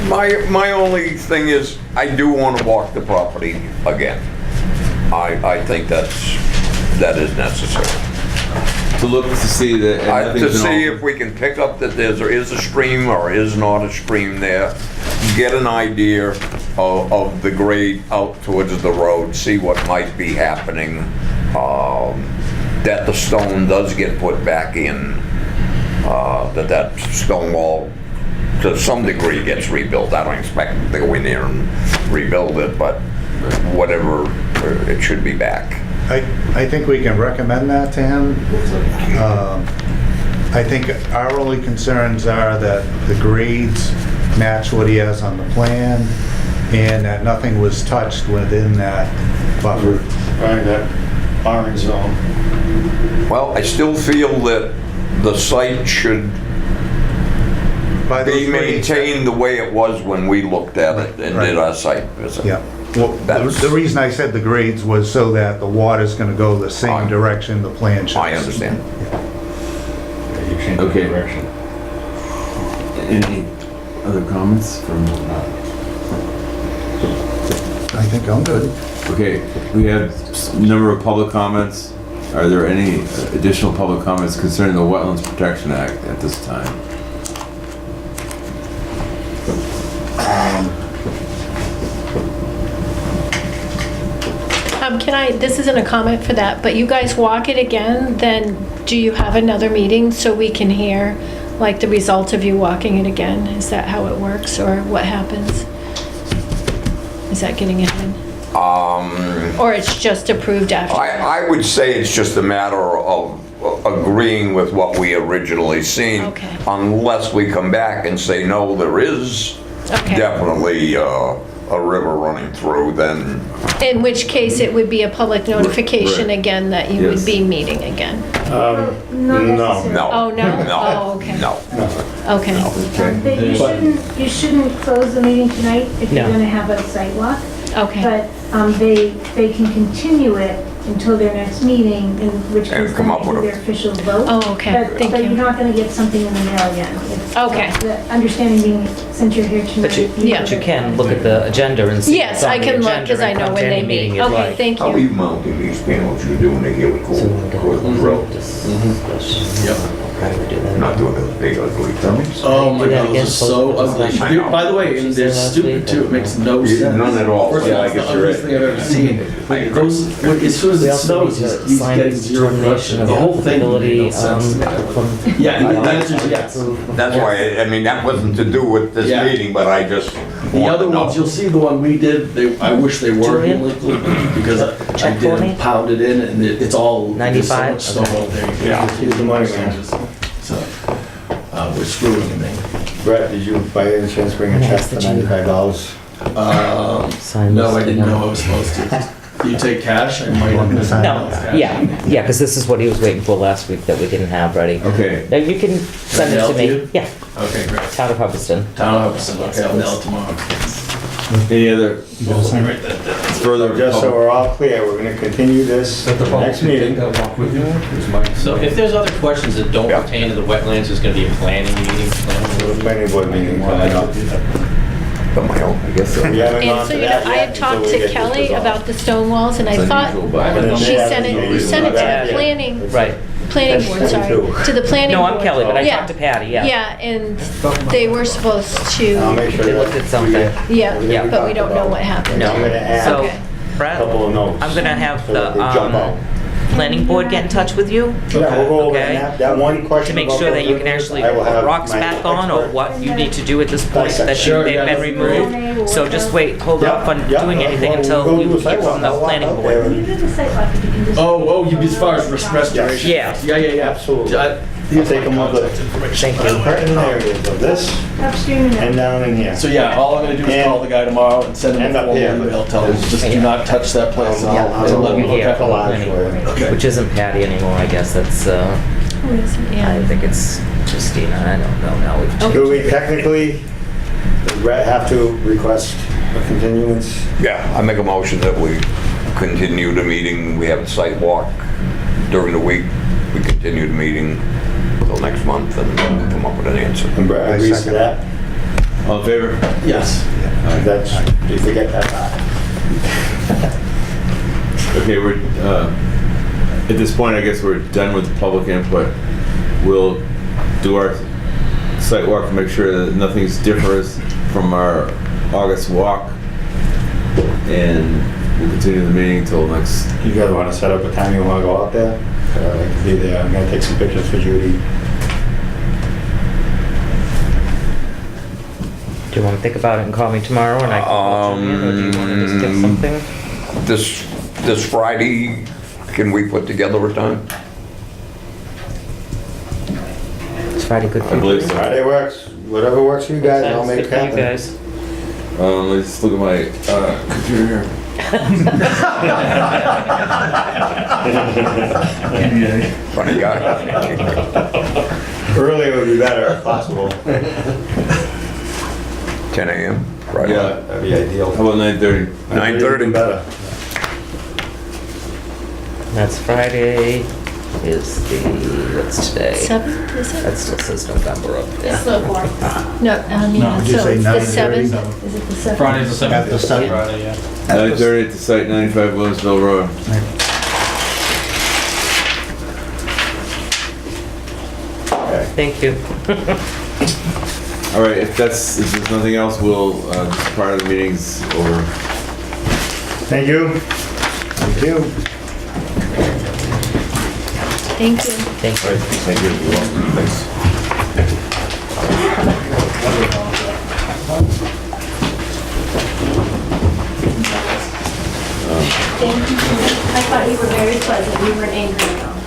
My only thing is, I do want to walk the property again. I think that is necessary. To look to see that To see if we can pick up that there is a stream or is not a stream there, get an idea of the grade out towards the road, see what might be happening, that the stone does get put back in, that stone wall to some degree gets rebuilt. I don't expect them to go in there and rebuild it, but whatever, it should be back. I think we can recommend that to him. I think our only concerns are that the grades match what he has on the plan, and that nothing was touched within that buffer. Right, that orange zone. Well, I still feel that the site should By those be grades- maintained the way it was when we looked at it and did our site visit. Yeah. Well, That's- the reason I said the grades was so that the water's gonna go the same direction the plan shows. I understand. You change the Okay. direction. Any other comments from? I think I'm good. Okay, we have a number of public comments. Are there any additional public comments concerning the Wetlands Protection Act at this time? This isn't a comment for that, but you guys walk it again, then do you have another meeting so we can hear, like, the result of you walking it again? Is that how it works, or what happens? Is that getting ahead? Or it's just approved after? I would say it's just a matter of agreeing with what we originally seen. Okay. Unless we come back and say, no, there is definitely a river running through, then In which case, it would be a public notification Right. again that you would be meeting again. No. no. Oh, no? No. Oh, okay. No. Okay. But you shouldn't close the meeting tonight if you're No. gonna have a site walk. Okay. But they can continue it until their next meeting, in which And case come then up they do with a- their official vote. Oh, okay. Thank But you. you're not gonna get something in the mail again. It's- Okay. The understanding being, since you're here tonight. But you can look at the agenda and see Yes, what's on I the can look, agenda because I and know come to when any they meeting meet. you'd Okay, like. thank How are you. you mounting these panels you're doing the helical So we're across the road? Yep. Not doing those big ugly things. Oh my Do that god, again, those are so post- ugly. I know. By the way, and they're stupid too. It makes no sense. None at all. First of all, Yeah, I it's the guess you're ugliest right. thing I've ever seen. Like, those, as soon as We it also snows, need to he's sign getting this zero determination production. of The whole thing applicability, made no sense to me. Yeah, the answer is yes. That's why, I mean, that wasn't to do with this Yeah. meeting, but I just The want other to know. ones, you'll see the one we did, I wish they were Julian? illegal because I Check for me? did pound it in and it's all, there's so 95? much snow out there. Yeah. Here's the money changes. So, we're screwing the thing. Brett, did you by any chance bring a check for $95? Sign No, this I didn't thing. know I was supposed to. Do you take cash? I might Want me to sign No, yeah, because this is what he was waiting for last week that we didn't have ready. Okay, Now, you can send it mail to to me. you? Yeah, Okay, great. Town of Hubbardston. Town of Hubbardston, okay, I'll mail it tomorrow. any other further? Just so public- we're all clear, we're gonna continue this next meeting. So if there's other questions that don't Yeah. pertain to the wetlands, there's gonna be a planning meeting. Planning board meeting coming up. I guess so. We haven't And gone so, to you know, that I yet had until talked we to get this Kelly resolved. about the stone walls, and I It's thought unusual, but- she sent it, you sent it to Yeah. the planning, Right. planning board, sorry, to the planning No, board. I'm Kelly, but I Yeah. talked to Patty, yeah. Yeah, and they were supposed I'll to, make sure They that looked at something. yeah, Yeah. but we don't know what happened. No. I'm gonna add So, Okay. a Brett, couple of notes. I'm gonna have so that the, they jump out. planning board get in touch with you? Yeah, we'll go over Okay. that one question. To make about sure that those you can rivers, actually I will put have rocks my back on, or expert. what you need to do at this point that Sure, they've yeah. been removed. So just wait, hold Yeah, off on yeah, doing anything we'll until go you do a hear sidewalk. from the I'll walk planning out there board. You do the site walk, if you can just. You as far as restoration? Yeah. Yeah. Absolutely. Here's Take a look at Thank you. pertinent areas of this Upstream and down in here. So yeah, all I'm gonna do is And- call the guy tomorrow and send him and a up formal here, email, tell him, but- just do not touch that place. I'll- And I'll let him look look here. at it. collage for you. Okay. Which isn't Patty anymore, I guess, that's, I Yeah. think it's Christina, I don't know now. We've changed Do we it. technically have to request a continuance? Yeah, I make a motion that we continue the meeting, we have a site walk during the week, we continue the meeting until next month and come up with an answer. And Brett agrees to second that? All in favor? Yes. That's, you forget that part. Okay, we're, at this point, I guess we're done with public input. We'll do our site walk to make sure that nothing's differs from our August walk. And we'll continue the meeting until next, You guys wanna set up a time you wanna go out there? I can be there, I'm gonna take some pictures for Judy. Do you wanna think about it and call me tomorrow and I can call you in, or do you wanna just get something? This Friday, can we put together a time? Is Friday good for you? believe so. Friday works, whatever works for you guys, I'll Sounds make good it for you happen. guys. Let's look at my computer here. Funny guy. Earlier would be better if possible. 10 a.m. Friday. Yeah. That'd be ideal. How about 9:30? 9:30. Better. That's Friday, is the, what's today? 7th, is it? That still says November up there. It's the 4th. No, I mean, No, did you so say it's the 9:30? 7th? Is it the 7th? Friday's the 7th. At the 7th. Friday, yeah. 9:30 at the site, 95 Williamsville Road. Thank you. All right, if there's nothing else, we'll, this part of the meeting's over. Thank you. Thank you. Thank you. Thank you. Thank you. You're welcome. Thanks. Thank you. I thought you were very pleasant, you weren't angry at all.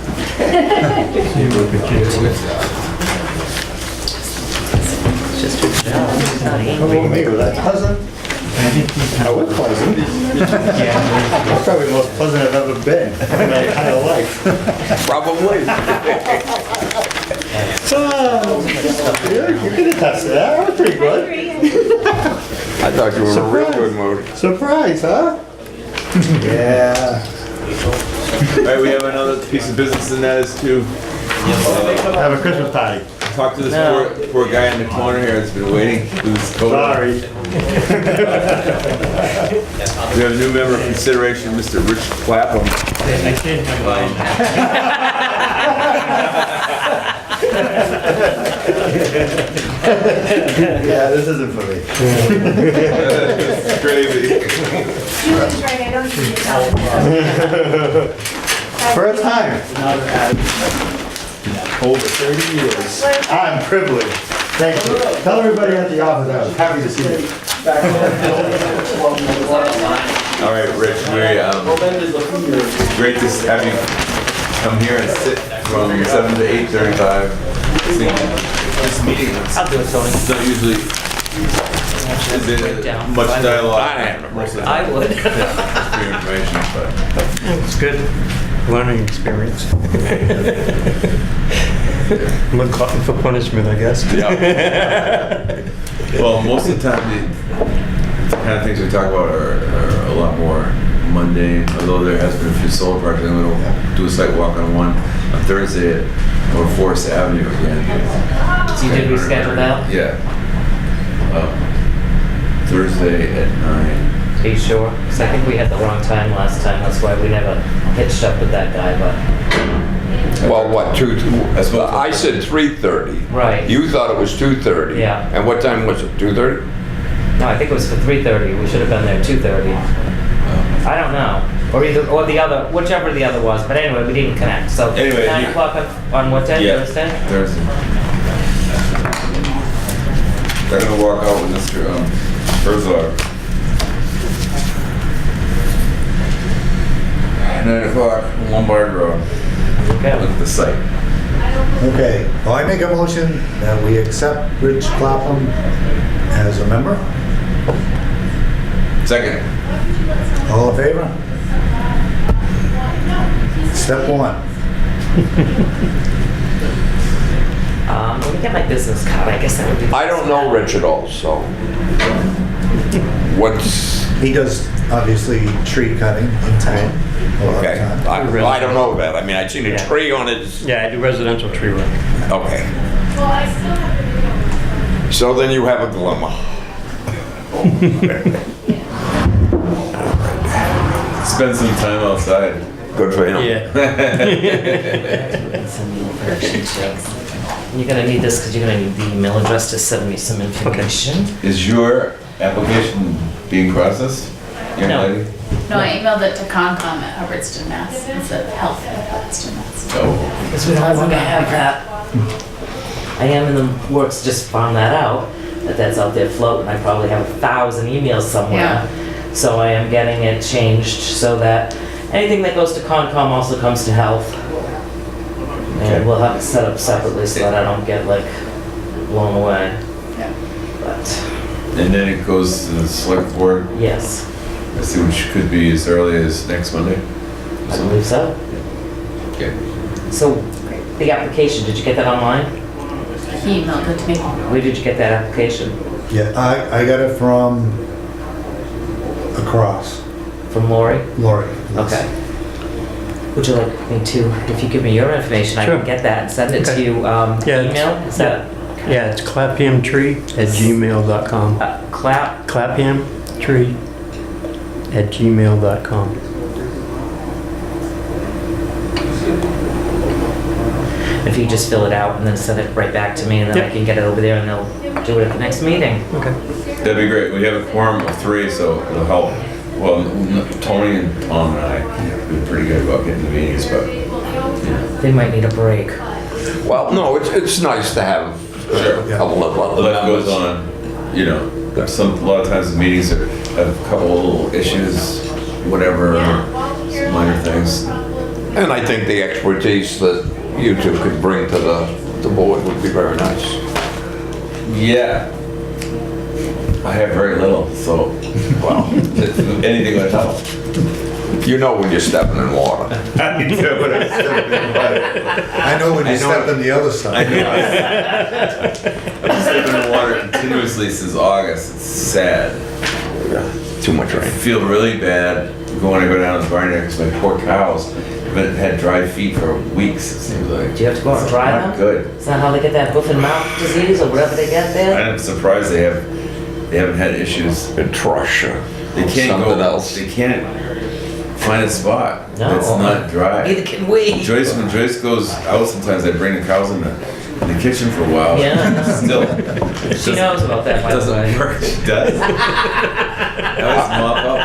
It's just your job. It's not Oh, angry. maybe that's pleasant. I was pleasant. That's probably the most pleasant I've ever been in my entire life. Probably. You can attest to that, that was pretty good. I thought you were in a real good mood. Surprise, huh? Yeah. All right, we have another piece of business, and that is to Have a Christmas party. talk to this No. poor guy in the corner here that's been waiting. Who's Sorry. We have a new member of consideration, Mr. Rich Clapham. Yeah, this isn't for me. It's crazy. Julie's right, I don't need to tell you. First time. Over 30 years. I'm privileged. Thank you. Tell everybody at the office I was happy to see you. All right, Rich, great to have you come here and sit from 7 to 8:35. This meeting, I'll do it, Tony. it's not usually, is it much dialogue? Most of the time. I would. Yeah, for your information, but. It's good learning experience. I'm a glutton for punishment, I guess. Yeah. Well, most of the time, the kind of things we talk about are a lot more mundane, although there has been a few solar projects. I'm going to do a site walk on one on Thursday at Forest Avenue again. You did reschedule that? Yeah. Thursday at 9. Are you sure? Because I think we had the wrong time last time, that's why we never hitched up with that guy, but... Well, what, I suppose- I said 3:30. Right. You thought it was 2:30. Yeah. And what time was it, 2:30? No, I think it was for 3:30, we should have been there 2:30. I don't know, or the other, whichever the other was, but anyway, we didn't connect, so... Anyway, 9 you- o'clock on what day, Yeah. Thursday? Thursday. They're gonna walk out with Mr. Herzog. 9 o'clock, Lombard Road. Okay. Look at the site. Okay, well, I make a motion that we accept Rich Clapham as a member. Second. All in favor? Step one. Let me get my business card, I guess that would be... I don't know Rich at all, so. What's, He does, obviously, tree cutting in town. a lot of okay, time. I don't know that. I mean, I'd seen a Yeah. tree on it. Yeah, I do residential tree work. Okay. So then you have a dilemma. Spend some time outside. Good for him. Send me information checks. You're gonna need this, because you're gonna need the email address to send me some information. Is your application being processed, young No. lady? No, I emailed it to Concom at Hubbardston, Mass. It's at health at Hubbardston, Mass. Oh. Because we don't want to have that. I am in the works, just found that out. that's out there floating. I probably have 1,000 emails somewhere. So I am getting it changed so that anything that goes to Concom also comes to Health. And we'll have it set up separately so that I don't get like blown away. But, And then it goes to the select board, yes, I see, which could be as early as next Monday. I believe so. Okay. So the application, did you get that online? He emailed it to me. Where did you get that application? Yeah, I got it from across, From Lori? Lori. Okay. Would you like me to, if you give me your information, I Sure. can get that and send it to Okay. you, Yeah, email? Is that Yeah, it's claphamtree@gmail.com. clap? claphamtree@gmail.com. If you just fill it out and then send it right back to me, and then I Yep. can get it over there and they'll do it at the next meeting. Okay. That'd be great. We have a quorum of 3, so it'll help. Well, Tony and Tom and I have been pretty good about getting the meetings, but They might need a break. Well, no, it's nice to have a couple of other life members. goes on, you know. A lot of times the meetings have a couple of little issues, whatever, some minor things. And I think the expertise that you two could bring to the board would be very nice. Yeah. I have very little, so, well, anything would help. You know when you're stepping in water. I know when I step on the other side. I know. I've been in the water continuously since August. It's sad. Too much I rain. feel really bad when I go down to the barn because my poor cows have had dry feet for weeks, it seems like. Do you have to go out and dry Not them? good. Is that how they get that hoof and mouth disease or whatever they get there? I'm surprised they haven't had issues. A trush or They can't something go, else. they can't find a spot No. that's not dry. Neither can we. When Joyce goes out, sometimes I bring the cows in the kitchen for a while. Yeah. Still. She knows about that, by the way. Doesn't work. She does. I always mop up.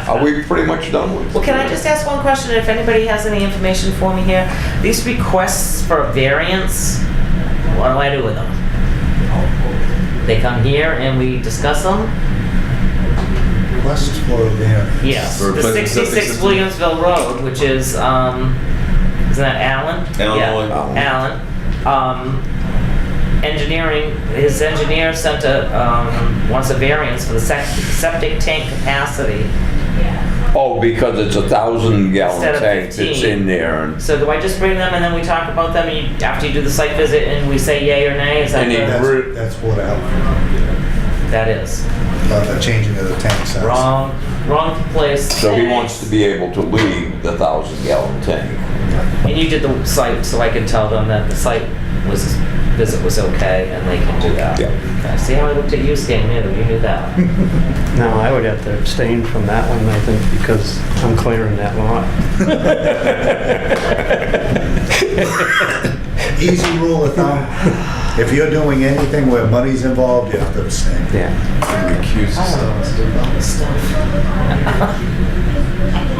Are we pretty much done with? Well, can I just ask one question, if anybody has any information for me here? These requests for a variance, what do I do with them? They come here and we discuss them? Requests for a variance. Yes. For The replacement septic 66 system? Williamsville Road, which is, isn't that Allen? Alan Yeah, Lloyd. Allen. Engineering, his engineer sent wants a variance for the septic tank capacity. Oh, because it's 1,000-gallon Instead of tank that's 15. in there. And So do I just bring them and then we talk about them after you do the site visit and we say yay or nay? Is that Any- the, That's what I, that is the changing of the tank size. wrong place. So he wants to be able to leave the 1,000-gallon tank. And you did the site, so I can tell them that the site visit was okay and they can do that. Yeah. Okay, see how I looked at you, Stan, you knew that. No, I would have to abstain from that one, I think, because I'm clearing that lot. Easy rule of thumb, if you're doing anything where money's involved, you have to abstain. Yeah. Recuse I don't know what to do about this stuff.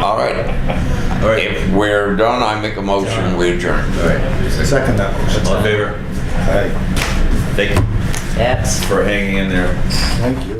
All right. All right. If we're done, I make a motion, we adjourn. All right. Second that motion. All in favor? Aye. Thank you Yes. for hanging in there. Thank you.